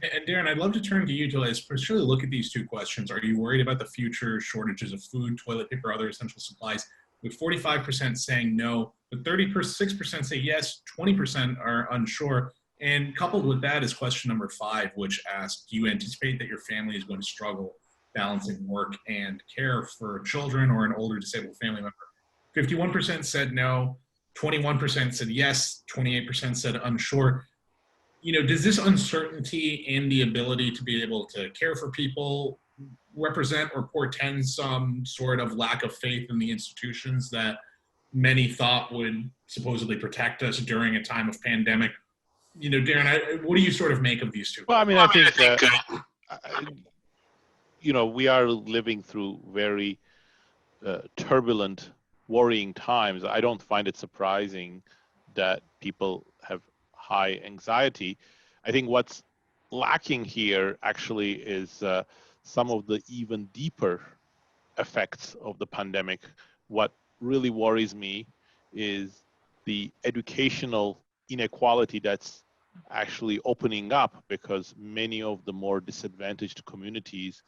And Daron, I'd love to turn to you to especially look at these 2 questions. Are you worried about the future shortages of food, toilet paper, other essential supplies? With 45% saying no, but 36% say yes, 20% are unsure. And coupled with that is question number 5, which asks, do you anticipate that your family is going to struggle balancing work and care for children or an older disabled family member? 51% said no, 21% said yes, 28% said unsure. Does this uncertainty in the ability to be able to care for people represent or portend some sort of lack of faith in the institutions that many thought would supposedly protect us during a time of pandemic? you know, Daron, what do you sort of make of these two? Well, I mean, I think, you know, we are living through very turbulent, worrying times. I don't find it surprising that people have high anxiety. I think what's lacking here actually is some of the even deeper effects of the pandemic. What really worries me is the educational inequality that's actually opening up, because many of the more disadvantaged communities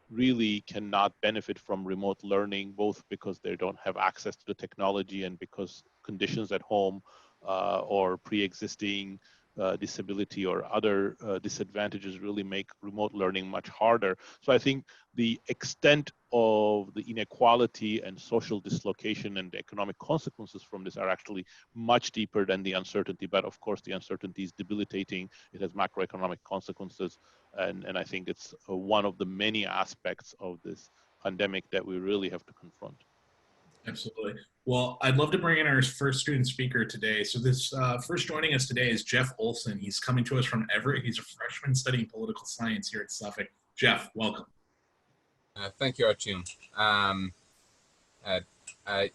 really cannot benefit from remote learning, both because they don't have access to the technology and because conditions at home or pre-existing disability or other disadvantages really make remote learning much harder. So I think the extent of the inequality and social dislocation and the economic consequences from this are actually much deeper than the uncertainty. But of course, the uncertainty is debilitating. It has macroeconomic consequences. And I think it's one of the many aspects of this pandemic that we really have to confront. Absolutely. Well, I'd love to bring in our first student speaker today. So this first joining us today is Jeff Olson. He's coming to us from Everett. He's a freshman studying political science here at Suffolk. Jeff, welcome. Thank you, Arjun.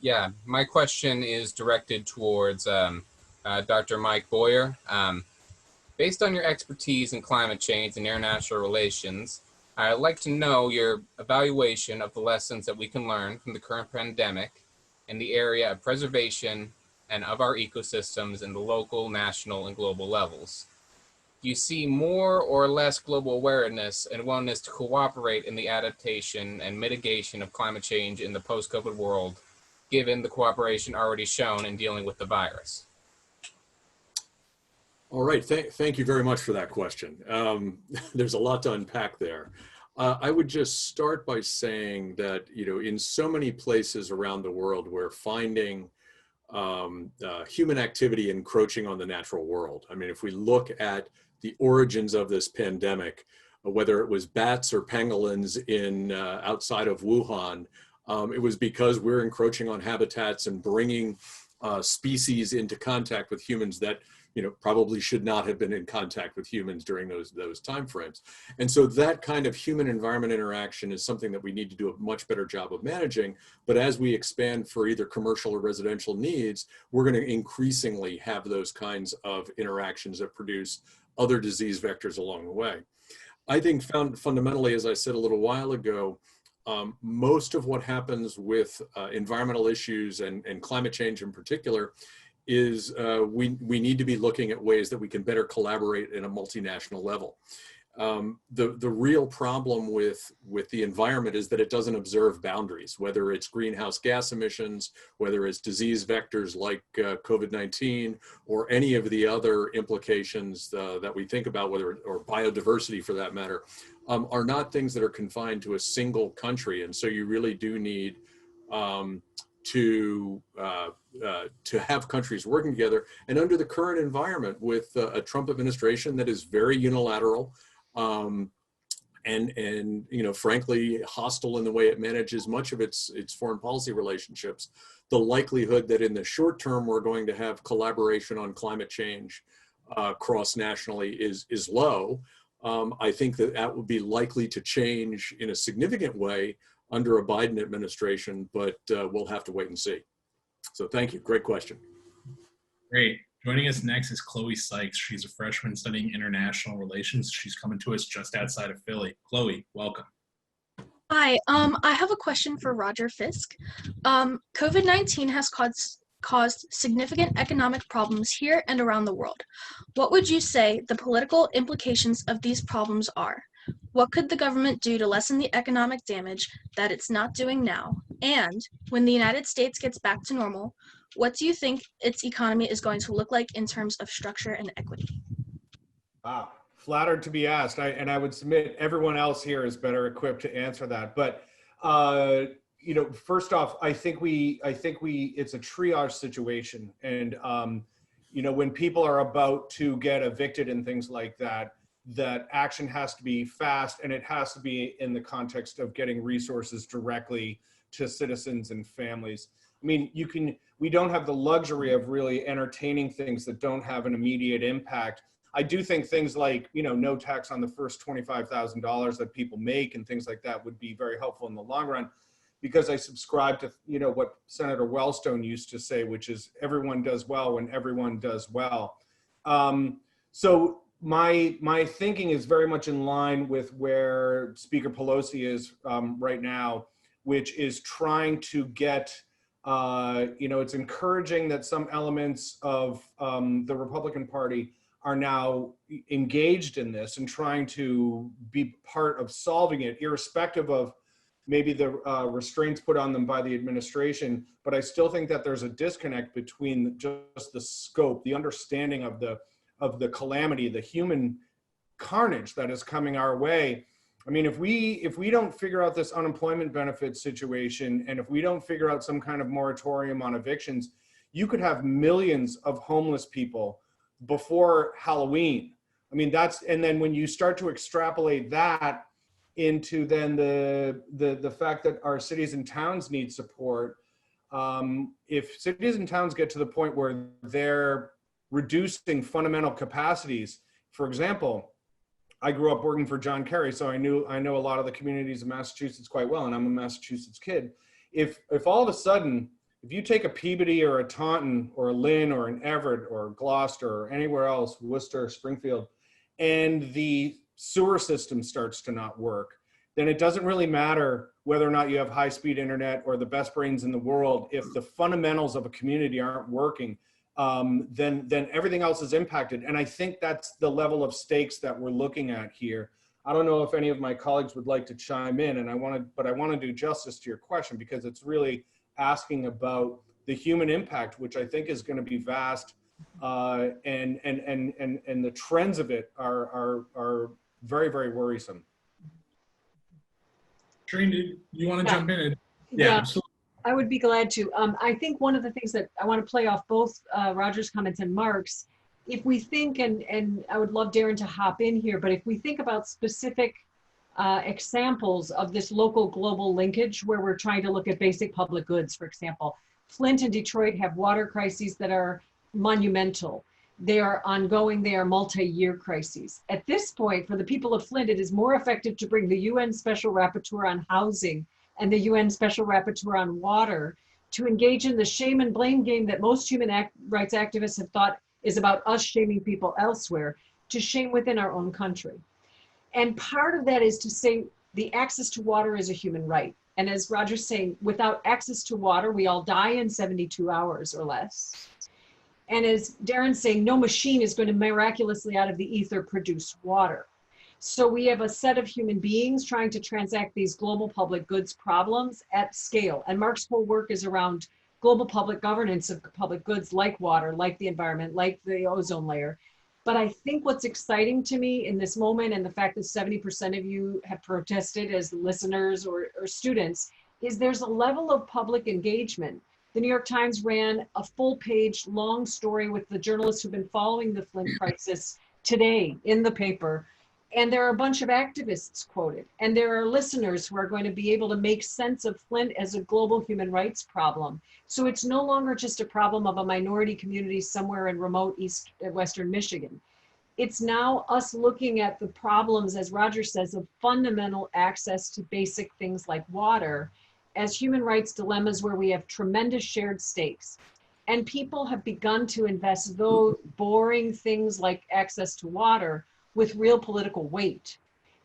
Yeah, my question is directed towards Dr. Mike Boyer. Based on your expertise in climate change and international relations, I'd like to know your evaluation of the lessons that we can learn from the current pandemic in the area of preservation and of our ecosystems in the local, national, and global levels. Do you see more or less global awareness and willingness to cooperate in the adaptation and mitigation of climate change in the post-COVID world, given the cooperation already shown in dealing with the virus? All right, thank you very much for that question. There's a lot to unpack there. I would just start by saying that, you know, in so many places around the world, we're finding human activity encroaching on the natural world. I mean, if we look at the origins of this pandemic, whether it was bats or pangolins in outside of Wuhan, it was because we're encroaching on habitats and bringing species into contact with humans that, you know, probably should not have been in contact with humans during those timeframes. And so that kind of human environment interaction is something that we need to do a much better job of managing. But as we expand for either commercial or residential needs, we're going to increasingly have those kinds of interactions that produce other disease vectors along the way. I think fundamentally, as I said a little while ago, most of what happens with environmental issues and climate change in particular is we need to be looking at ways that we can better collaborate in a multinational level. The real problem with the environment is that it doesn't observe boundaries, whether it's greenhouse gas emissions, whether it's disease vectors like COVID-19, or any of the other implications that we think about, or biodiversity for that matter, are not things that are confined to a single country. And so you really do need to have countries working together. And under the current environment with a Trump administration that is very unilateral and you know, frankly, hostile in the way it manages much of its foreign policy relationships, the likelihood that in the short term we're going to have collaboration on climate change cross-nationally is low. I think that would be likely to change in a significant way under a Biden administration, but we'll have to wait and see. So thank you, great question. Great. Joining us next is Chloe Sykes. She's a freshman studying international relations. She's coming to us just outside of Philly. Chloe, welcome. Hi, I have a question for Roger Fisk. COVID-19 has caused significant economic problems here and around the world. What would you say the political implications of these problems are? What could the government do to lessen the economic damage that it's not doing now? And when the United States gets back to normal, what do you think its economy is going to look like in terms of structure and equity? Wow, flattered to be asked. And I would submit everyone else here is better equipped to answer that. But you know, first off, I think it's a triage situation. And you know, when people are about to get evicted and things like that, that action has to be fast, and it has to be in the context of getting resources directly to citizens and families. I mean, we don't have the luxury of really entertaining things that don't have an immediate impact I do think things like, no tax on the first $25,000 that people make and things like that would be very helpful in the long run, because I subscribe to, what Senator Wellstone used to say, which is everyone does well when everyone does well. So my thinking is very much in line with where Speaker Pelosi is right now, which is trying to get, it's encouraging that some elements of the Republican Party are now engaged in this and trying to be part of solving it, irrespective of maybe the restraints put on them by the administration. But I still think that there's a disconnect between just the scope, the understanding of the calamity, the human carnage that is coming our way. I mean, if we don't figure out this unemployment benefit situation, and if we don't figure out some kind of moratorium on evictions, you could have millions of homeless people before Halloween. I mean, and then when you start to extrapolate that into then the fact that our cities and towns need support, if cities and towns get to the point where they're reducing fundamental capacities, for example, I grew up working for John Kerry, so I know a lot of the communities of Massachusetts quite well, and I'm a Massachusetts kid. If all of a sudden, if you take a Peabody or a Taunton or a Lynn or an Everett or Gloucester or anywhere else, Worcester, Springfield, and the sewer system starts to not work, then it doesn't really matter whether or not you have high-speed internet or the best brains in the world. If the fundamentals of a community aren't working, then everything else is impacted. And I think that's the level of stakes that we're looking at here. I don't know if any of my colleagues would like to chime in, but I want to do justice to your question, because it's really asking about the human impact, which I think is going to be vast, and the trends of it are very, very worrisome. Shareen, do you want to jump in? Yeah, absolutely. I would be glad to. I think one of the things that I want to play off both Roger's comments and Mark's, if we think, and I would love Daron to hop in here, but if we think about specific examples of this local global linkage where we're trying to look at basic public goods, for example, Flint and Detroit have water crises that are monumental. They are ongoing, they are multi-year crises. At this point, for the people of Flint, it is more effective to bring the UN Special Rapporteur on housing and the UN Special Rapporteur on water to engage in the shame and blame game that most human rights activists have thought is about us shaming people elsewhere, to shame within our own country. And part of that is to say the access to water is a human right. And as Roger's saying, without access to water, we all die in 72 hours or less. And as Daron's saying, no machine is going to miraculously out of the ether produce water. So we have a set of human beings trying to transact these global public goods problems at scale. And Mark's whole work is around global public governance of public goods like water, like the environment, like the ozone layer. But I think what's exciting to me in this moment, and the fact that 70% of you have protested as listeners or students, is there's a level of public engagement. The New York Times ran a full-page long story with the journalists who've been following the Flint crisis today in the paper. And there are a bunch of activists quoted. And there are listeners who are going to be able to make sense of Flint as a global human rights problem. So it's no longer just a problem of a minority community somewhere in remote Western Michigan. It's now us looking at the problems, as Roger says, of fundamental access to basic things like water as human rights dilemmas where we have tremendous shared stakes. And people have begun to invest those boring things like access to water with real political weight.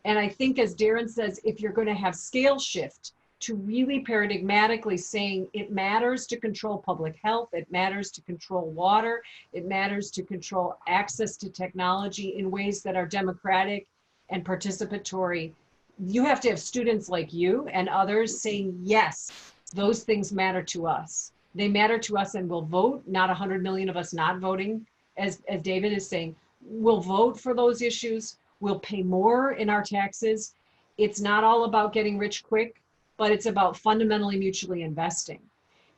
And I think, as Daron says, if you're going to have scale shift to really paradigmatically saying it matters to control public health, it matters to control water, it matters to control access to technology in ways that are democratic and participatory, you have to have students like you and others saying, yes, those things matter to us. They matter to us and we'll vote, not 100 million of us not voting, as David is saying. We'll vote for those issues. We'll pay more in our taxes. It's not all about getting rich quick, but it's about fundamentally mutually investing.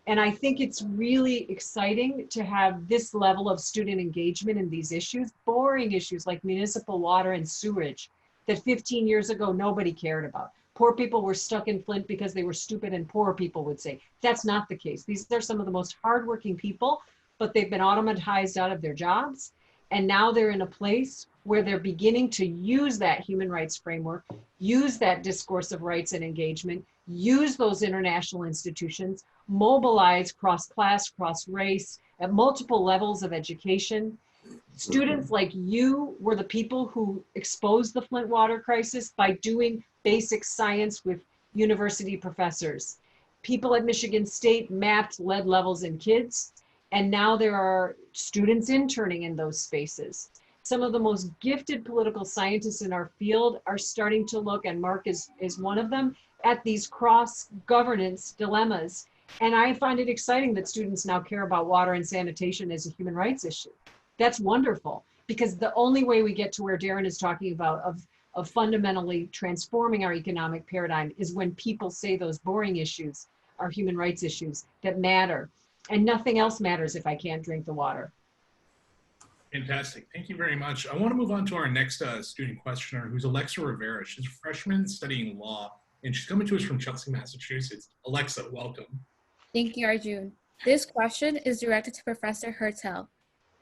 And I think it's really exciting to have this level of student engagement in these issues, boring issues like municipal water and sewage that 15 years ago nobody cared about. Poor people were stuck in Flint because they were stupid, and poor people would say. That's not the case. These are some of the most hardworking people, but they've been automatized out of their jobs. And now they're in a place where they're beginning to use that human rights framework, use that discourse of rights and engagement, use those international institutions, mobilize cross-class, cross-race, at multiple levels of education. Students like you were the people who exposed the Flint water crisis by doing basic science with university professors. People at Michigan State mapped lead levels in kids, and now there are students interning in those spaces. Some of the most gifted political scientists in our field are starting to look, and Mark is one of them, at these cross-governance dilemmas. And I find it exciting that students now care about water and sanitation as a human rights issue. That's wonderful, because the only way we get to where Daron is talking about of fundamentally transforming our economic paradigm is when people say those boring issues are human rights issues that matter. And nothing else matters if I can't drink the water. Fantastic. Thank you very much. I want to move on to our next student questioner, who's Alexa Rivera. She's a freshman studying law, and she's coming to us from Chelsea, Massachusetts. Alexa, welcome. Thank you, Arjun. This question is directed to Professor Hertel.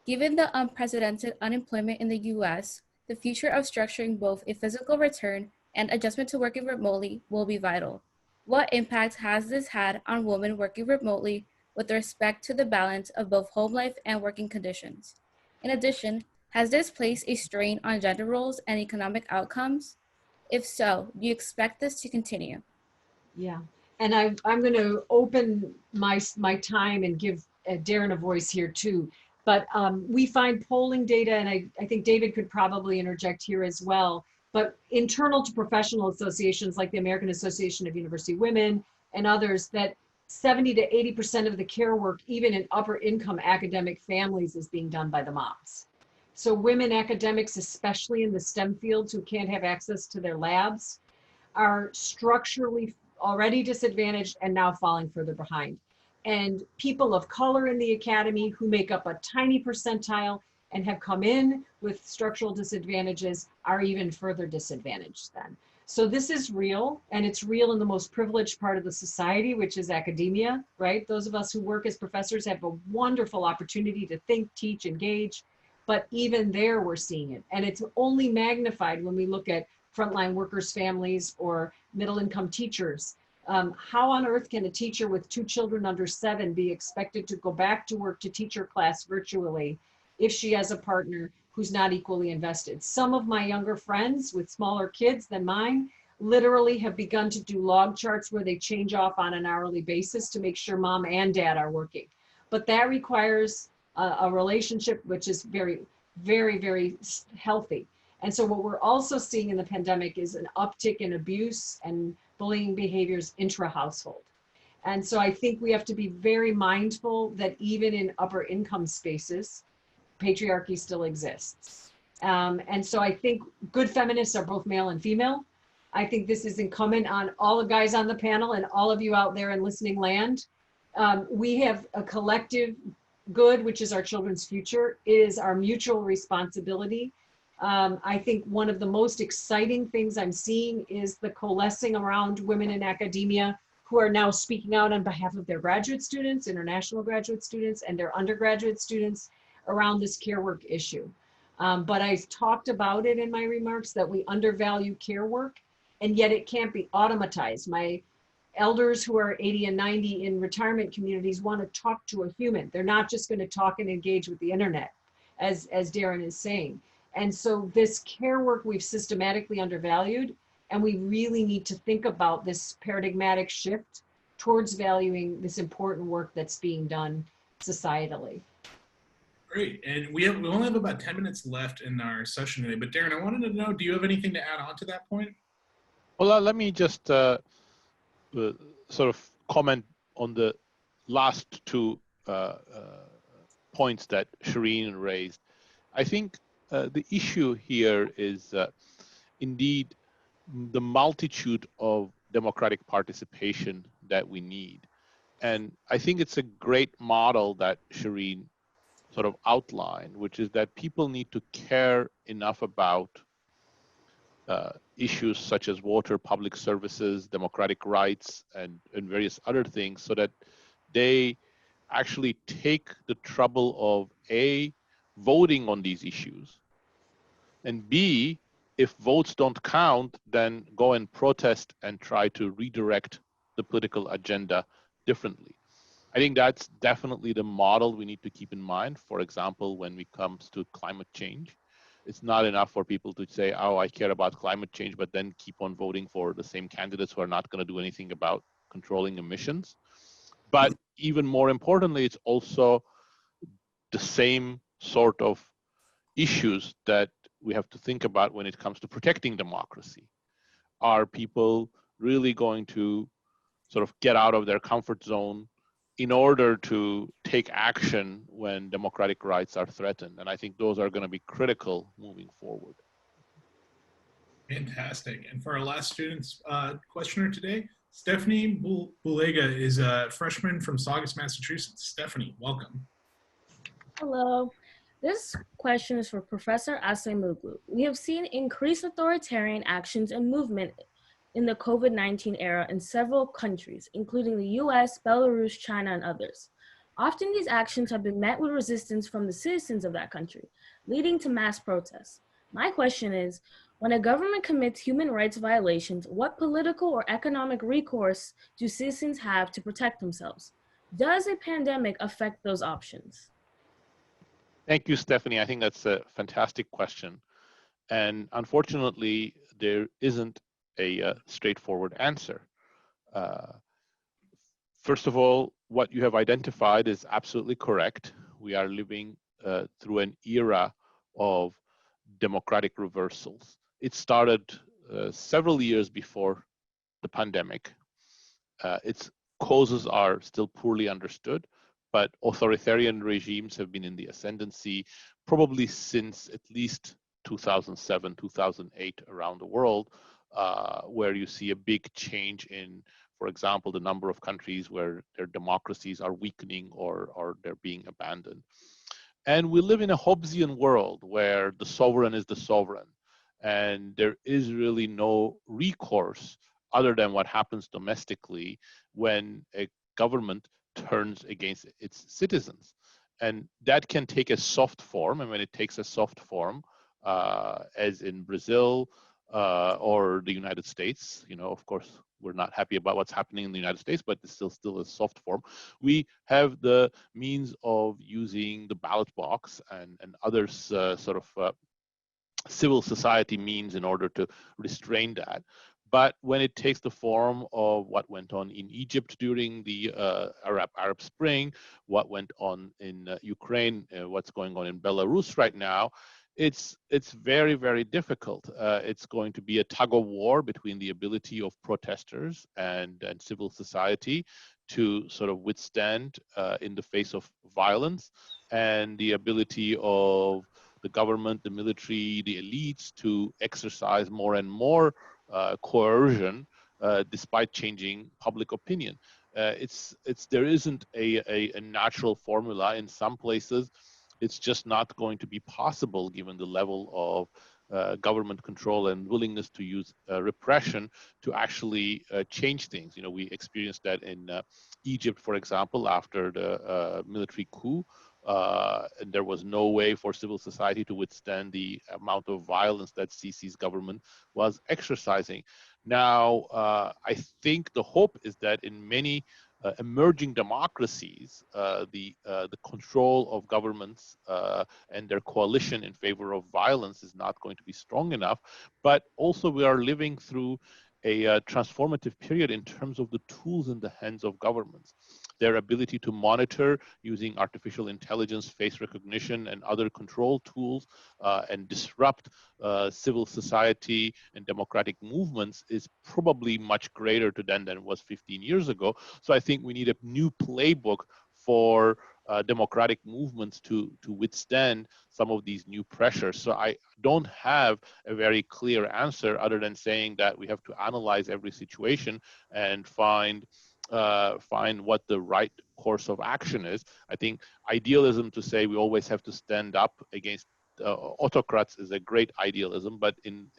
Given the unprecedented unemployment in the U.S., the future of structuring both a physical return and adjustment to working remotely will be vital. What impact has this had on women working remotely with respect to the balance of both home life and working conditions? In addition, has this placed a strain on gender roles and economic outcomes? If so, do you expect this to continue? Yeah, and I'm going to open my time and give Daron a voice here too. But we find polling data, and I think David could probably interject here as well, but internal to professional associations like the American Association of University Women and others, that 70 to 80% of the care work, even in upper income academic families, is being done by the moms. So women academics, especially in the STEM fields who can't have access to their labs, are structurally already disadvantaged and now falling further behind. And people of color in the academy who make up a tiny percentile and have come in with structural disadvantages are even further disadvantaged then. So this is real, and it's real in the most privileged part of the society, which is academia, right? Those of us who work as professors have a wonderful opportunity to think, teach, engage, but even there we're seeing it. And it's only magnified when we look at frontline workers' families or middle-income teachers. How on earth can a teacher with 2 children under 7 be expected to go back to work to teach her class virtually if she has a partner who's not equally invested? Some of my younger friends with smaller kids than mine literally have begun to do log charts where they change off on an hourly basis to make sure mom and dad are working. But that requires a relationship which is very, very, very healthy. And so what we're also seeing in the pandemic is an uptick in abuse and bullying behaviors intra-household. And so I think we have to be very mindful that even in upper income spaces, patriarchy still exists. And so I think good feminists are both male and female. I think this is incumbent on all the guys on the panel and all of you out there in listening land. We have a collective good, which is our children's future. It is our mutual responsibility. I think one of the most exciting things I'm seeing is the coalescing around women in academia who are now speaking out on behalf of their graduate students, international graduate students, and their undergraduate students around this care work issue. But I talked about it in my remarks that we undervalue care work, and yet it can't be automatized. My elders who are 80 and 90 in retirement communities want to talk to a human. They're not just going to talk and engage with the internet, as Daron is saying. And so this care work we've systematically undervalued, and we really need to think about this paradigmatic shift towards valuing this important work that's being done societally. Great, and we only have about 10 minutes left in our session today, but Daron, I wanted to know, do you have anything to add on to that point? Well, let me just sort of comment on the last 2 points that Shareen raised. I think the issue here is indeed the multitude of democratic participation that we need. And I think it's a great model that Shareen sort of outlined, which is that people need to care enough about issues such as water, public services, democratic rights, and various other things, so that they actually take the trouble of voting on these issues. And B, if votes don't count, then go and protest and try to redirect the political agenda differently. I think that's definitely the model we need to keep in mind. For example, when it comes to climate change, it's not enough for people to say, oh, I care about climate change, but then keep on voting for the same candidates who are not going to do anything about controlling emissions. But even more importantly, it's also the same sort of issues that we have to think about when it comes to protecting democracy. Are people really going to sort of get out of their comfort zone in order to take action when democratic rights are threatened? And I think those are going to be critical moving forward. Fantastic. And for our last student's questioner today, Stephanie Bulega is a freshman from Saugus, Massachusetts. Stephanie, welcome. Hello. This question is for Professor Acemoglu. We have seen increased authoritarian actions and movement in the COVID-19 era in several countries, including the US, Belarus, China, and others. Often these actions have been met with resistance from the citizens of that country, leading to mass protests. My question is, when a government commits human rights violations, what political or economic recourse do citizens have to protect themselves? Does a pandemic affect those options? Thank you, Stephanie. I think that's a fantastic question. And unfortunately, there isn't a straightforward answer. First of all, what you have identified is absolutely correct. We are living through an era of democratic reversals. It started several years before the pandemic. Its causes are still poorly understood, but authoritarian regimes have been in the ascendancy probably since at least 2007, 2008 around the world, where you see a big change in, for example, the number of countries where their democracies are weakening or they're being abandoned. And we live in a Hobbesian world where the sovereign is the sovereign, and there is really no recourse other than what happens domestically when a government turns against its citizens. And that can take a soft form, and when it takes a soft form, as in Brazil or the United States, of course, we're not happy about what's happening in the United States, but it's still a soft form. We have the means of using the ballot box and other civil society means in order to restrain that. But when it takes the form of what went on in Egypt during the Arab Spring, what went on in Ukraine, what's going on in Belarus right now, it's very, very difficult. It's going to be a tug of war between the ability of protesters and civil society to sort of withstand in the face of violence, and the ability of the government, the military, the elites to exercise more and more coercion despite changing public opinion. There isn't a natural formula. In some places, it's just not going to be possible given the level of government control and willingness to use repression to actually change things. We experienced that in Egypt, for example, after the military coup. And there was no way for civil society to withstand the amount of violence that Sisi's government was exercising. Now, I think the hope is that in many emerging democracies, the control of governments and their coalition in favor of violence is not going to be strong enough. But also we are living through a transformative period in terms of the tools in the hands of governments. Their ability to monitor using artificial intelligence, face recognition, and other control tools and disrupt civil society and democratic movements is probably much greater than it was 15 years ago. So I think we need a new playbook for democratic movements to withstand some of these new pressures. So I don't have a very clear answer other than saying that we have to analyze every situation and find what the right course of action is. I think idealism to say we always have to stand up against autocrats is a great idealism, but in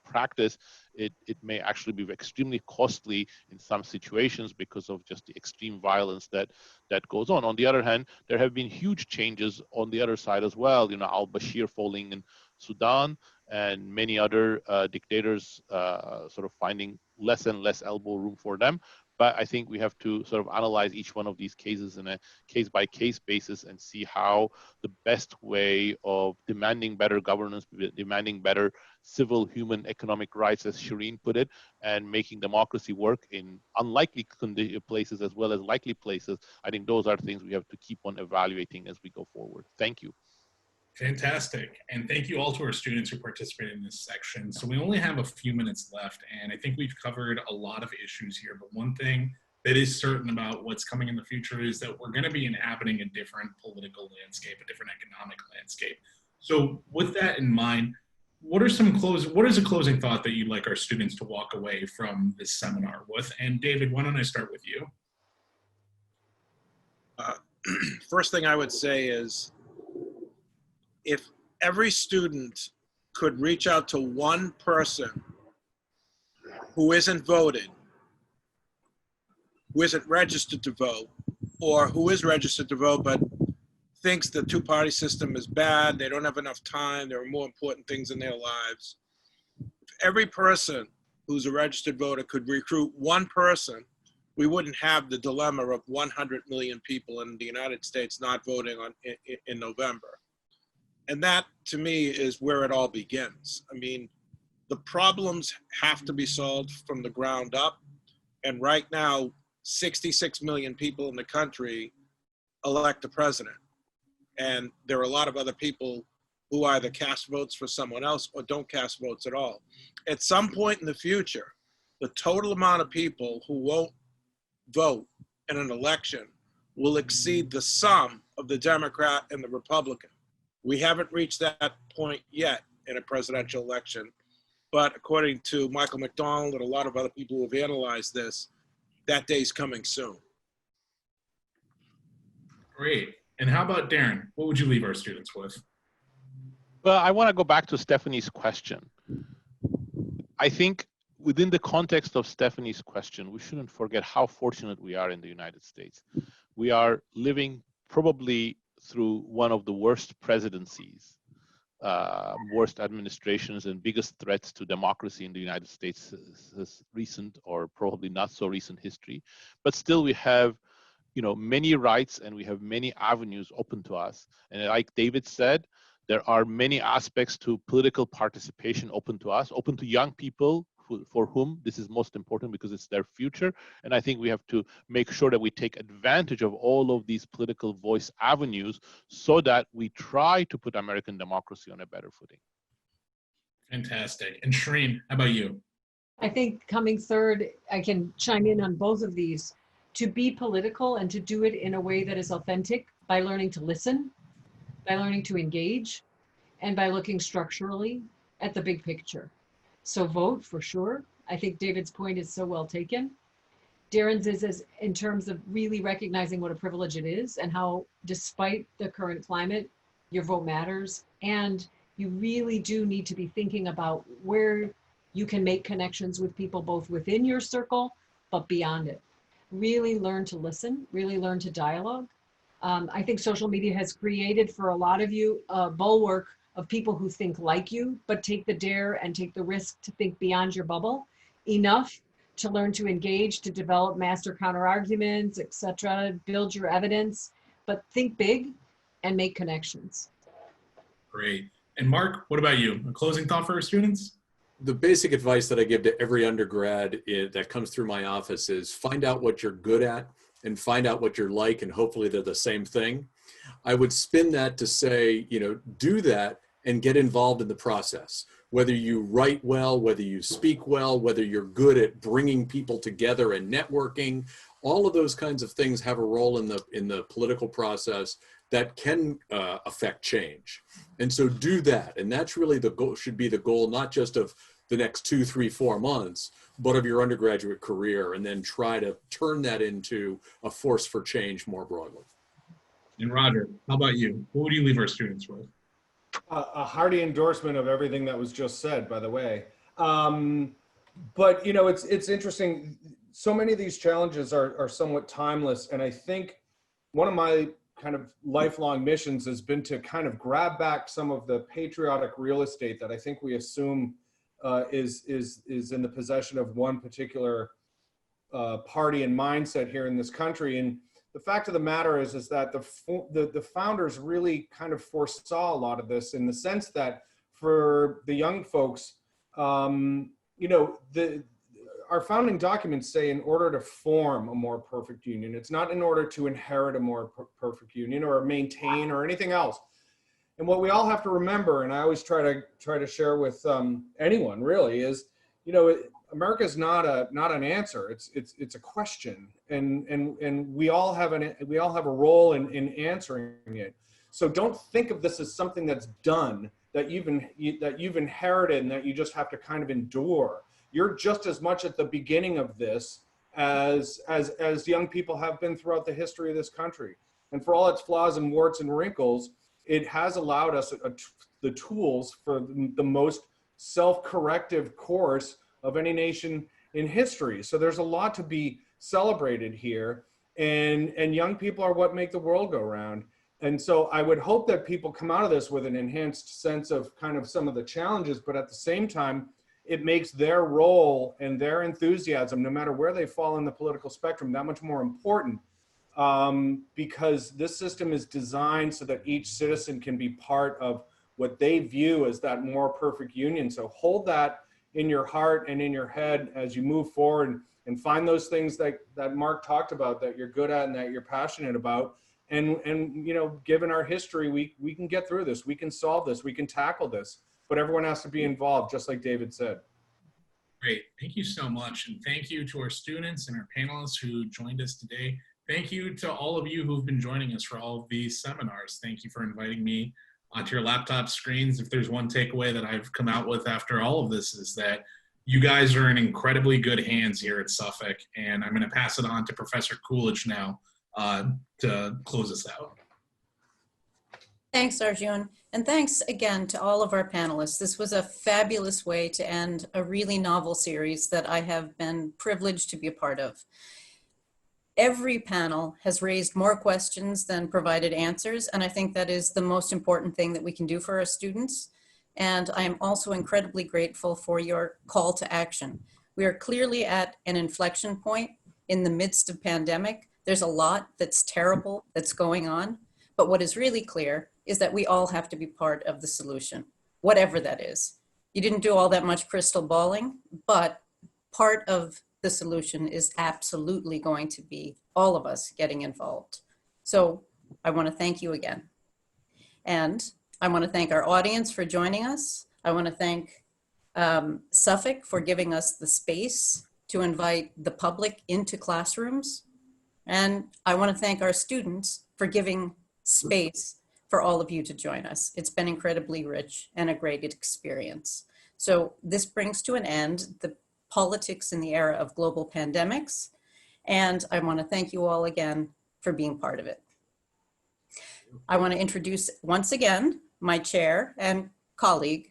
practice, it may actually be extremely costly in some situations because of just the extreme violence that goes on. On the other hand, there have been huge changes on the other side as well. You know, al-Bashir falling in Sudan, and many other dictators sort of finding less and less elbow room for them. But I think we have to sort of analyze each one of these cases in a case-by-case basis and see how the best way of demanding better governance, demanding better civil, human, economic rights, as Shareen put it, and making democracy work in unlikely places as well as likely places. I think those are things we have to keep on evaluating as we go forward. Thank you. Fantastic. And thank you all to our students who participated in this section. So we only have a few minutes left, and I think we've covered a lot of issues here. But one thing that is certain about what's coming in the future is that we're going to be inhabiting a different political landscape, a different economic landscape. So with that in mind, what is a closing thought that you'd like our students to walk away from this seminar with? And David, why don't I start with you? First thing I would say is, if every student could reach out to one person who isn't voted, who isn't registered to vote, or who is registered to vote but thinks the two-party system is bad, they don't have enough time, there are more important things in their lives. If every person who's a registered voter could recruit one person, we wouldn't have the dilemma of 100 million people in the United States not voting in November. And that, to me, is where it all begins. I mean, the problems have to be solved from the ground up. And right now, 66 million people in the country elect a president. And there are a lot of other people who either cast votes for someone else or don't cast votes at all. At some point in the future, the total amount of people who won't vote in an election will exceed the sum of the Democrat and the Republican. We haven't reached that point yet in a presidential election, but according to Michael McDonald and a lot of other people who have analyzed this, that day's coming soon. Great. And how about Daron? What would you leave our students with? Well, I want to go back to Stephanie's question. I think within the context of Stephanie's question, we shouldn't forget how fortunate we are in the United States. We are living probably through one of the worst presidencies, worst administrations, and biggest threats to democracy in the United States' recent or probably not so recent history. But still, we have, you know, many rights and we have many avenues open to us. And like David said, there are many aspects to political participation open to us, open to young people for whom this is most important because it's their future. And I think we have to make sure that we take advantage of all of these political voice avenues so that we try to put American democracy on a better footing. Fantastic. And Shareen, how about you? I think coming third, I can chime in on both of these. To be political and to do it in a way that is authentic by learning to listen, by learning to engage, and by looking structurally at the big picture. So vote for sure. I think David's point is so well taken. Daron's is in terms of really recognizing what a privilege it is and how, despite the current climate, your vote matters. And you really do need to be thinking about where you can make connections with people both within your circle, but beyond it. Really learn to listen, really learn to dialogue. I think social media has created for a lot of you a bulwark of people who think like you, but take the dare and take the risk to think beyond your bubble enough to learn to engage, to develop master counter arguments, etc., build your evidence, but think big and make connections. Great. And Mark, what about you? A closing thought for our students? The basic advice that I give to every undergrad that comes through my office is find out what you're good at and find out what you're like, and hopefully they're the same thing. I would spin that to say, you know, do that and get involved in the process. Whether you write well, whether you speak well, whether you're good at bringing people together and networking, all of those kinds of things have a role in the political process that can affect change. And so do that. And that's really the goal, should be the goal, not just of the next 2, 3, 4 months, but of your undergraduate career, and then try to turn that into a force for change more broadly. And Roger, how about you? What would you leave our students with? A hearty endorsement of everything that was just said, by the way. But you know, it's interesting. So many of these challenges are somewhat timeless, and I think one of my kind of lifelong missions has been to kind of grab back some of the patriotic real estate that I think we assume is in the possession of one particular party and mindset here in this country. And the fact of the matter is that the founders really kind of foresaw a lot of this, in the sense that for the young folks, you know, our founding documents say in order to form a more perfect union. It's not in order to inherit a more perfect union or maintain or anything else. And what we all have to remember, and I always try to share with anyone really, is, you know, America is not an answer. It's a question, and we all have a role in answering it. So don't think of this as something that's done, that you've inherited, and that you just have to kind of endure. You're just as much at the beginning of this as young people have been throughout the history of this country. And for all its flaws and warts and wrinkles, it has allowed us the tools for the most self-corrective course of any nation in history. So there's a lot to be celebrated here, and young people are what make the world go round. And so I would hope that people come out of this with an enhanced sense of kind of some of the challenges, but at the same time, it makes their role and their enthusiasm, no matter where they fall in the political spectrum, that much more important, because this system is designed so that each citizen can be part of what they view as that more perfect union. So hold that in your heart and in your head as you move forward, and find those things that Mark talked about, that you're good at and that you're passionate about. And you know, given our history, we can get through this, we can solve this, we can tackle this, but everyone has to be involved, just like David said. Great, thank you so much. And thank you to our students and our panelists who joined us today. Thank you to all of you who've been joining us for all of these seminars. Thank you for inviting me onto your laptop screens. If there's one takeaway that I've come out with after all of this, is that you guys are in incredibly good hands here at Suffolk, and I'm going to pass it on to Professor Coolidge now to close us out. Thanks, Arjun. And thanks again to all of our panelists. This was a fabulous way to end a really novel series that I have been privileged to be a part of. Every panel has raised more questions than provided answers, and I think that is the most important thing that we can do for our students. And I am also incredibly grateful for your call to action. We are clearly at an inflection point in the midst of pandemic. There's a lot that's terrible that's going on, but what is really clear is that we all have to be part of the solution, whatever that is. You didn't do all that much crystal balling, but part of the solution is absolutely going to be all of us getting involved. So I want to thank you again. And I want to thank our audience for joining us. I want to thank Suffolk for giving us the space to invite the public into classrooms. And I want to thank our students for giving space for all of you to join us. It's been incredibly rich and a great experience. So this brings to an end the politics in the era of global pandemics. And I want to thank you all again for being part of it. I want to introduce once again my chair and colleague,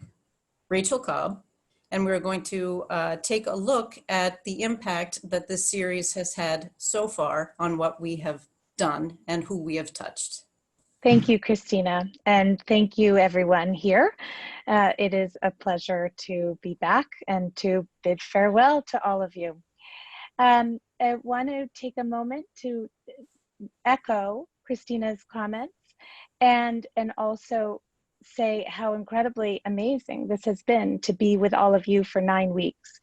Rachel Cobb, and we're going to take a look at the impact that this series has had so far on what we have done and who we have touched. Thank you, Christina, and thank you everyone here. It is a pleasure to be back and to bid farewell to all of you. I want to take a moment to echo Christina's comments and also say how incredibly amazing this has been to be with all of you for 9 weeks.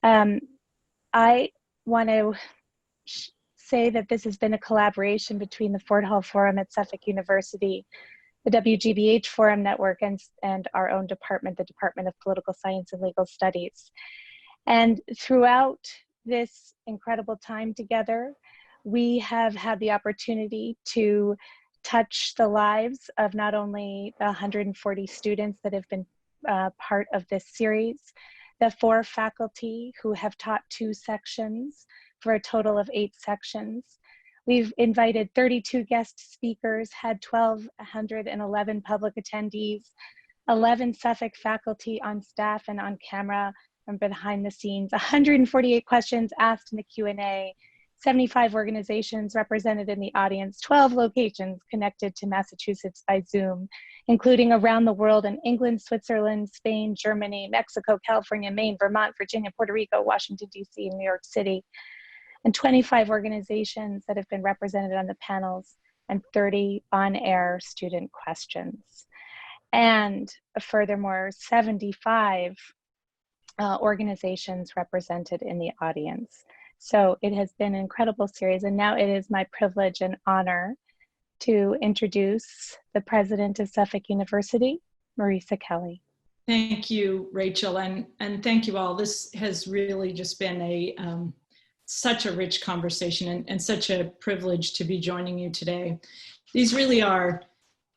I want to say that this has been a collaboration between the Ford Hall Forum at Suffolk University, the WGBH Forum Network, and our own department, the Department of Political Science and Legal Studies. And throughout this incredible time together, we have had the opportunity to touch the lives of not only the 140 students that have been part of this series, the 4 faculty who have taught 2 sections for a total of 8 sections. We've invited 32 guest speakers, had 1,211 public attendees, 11 Suffolk faculty on staff and on camera and behind the scenes, 148 questions asked in the Q&A, 75 organizations represented in the audience, 12 locations connected to Massachusetts by Zoom, including around the world in England, Switzerland, Spain, Germany, Mexico, California, Maine, Vermont, Virginia, Puerto Rico, Washington, D.C., and New York City, and 25 organizations that have been represented on the panels, and 30 on-air student questions. And furthermore, 75 organizations represented in the audience. So it has been an incredible series, and now it is my privilege and honor to introduce the president of Suffolk University, Marisa Kelly. Thank you, Rachel, and thank you all. This has really just been a such a rich conversation and such a privilege to be joining you today. These really are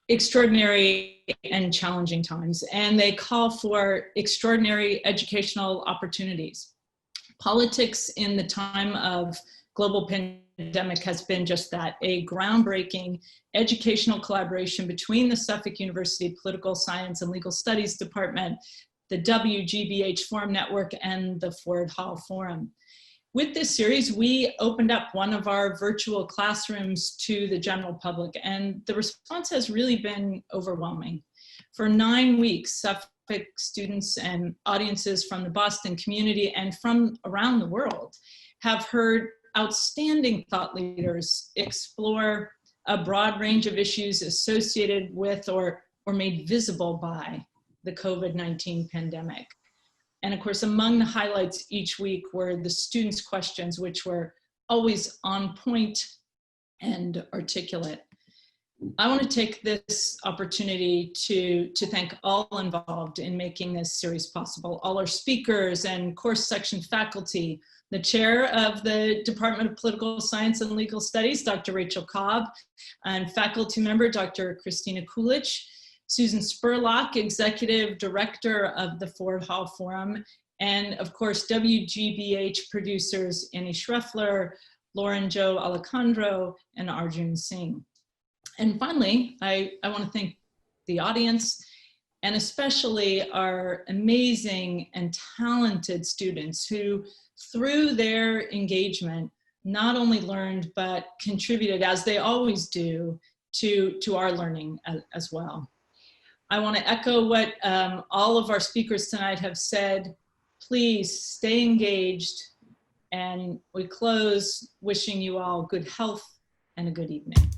extraordinary and challenging times, and they call for extraordinary educational opportunities. Politics in the time of global pandemic has been just that, a groundbreaking educational collaboration between the Suffolk University Political Science and Legal Studies Department, the WGBH Forum Network, and the Ford Hall Forum. With this series, we opened up one of our virtual classrooms to the general public, and the response has really been overwhelming. For 9 weeks, Suffolk students and audiences from the Boston community and from around the world have heard outstanding thought leaders explore a broad range of issues associated with or made visible by the COVID-19 pandemic. And of course, among the highlights each week were the students' questions, which were always on point and articulate. I want to take this opportunity to thank all involved in making this series possible, all our speakers and course section faculty, the chair of the Department of Political Science and Legal Studies, Dr. Rachel Cobb, and faculty member, Dr. Christina Kulich, Susan Spurlock, Executive Director of the Ford Hall Forum, and of course, WGBH producers Annie Schreffler, Lauren Jo Alejandro, and Arjun Singh. And finally, I want to thank the audience and especially our amazing and talented students who, through their engagement, not only learned, but contributed, as they always do, to our learning as well. I want to echo what all of our speakers tonight have said. Please stay engaged, and we close wishing you all good health and a good evening.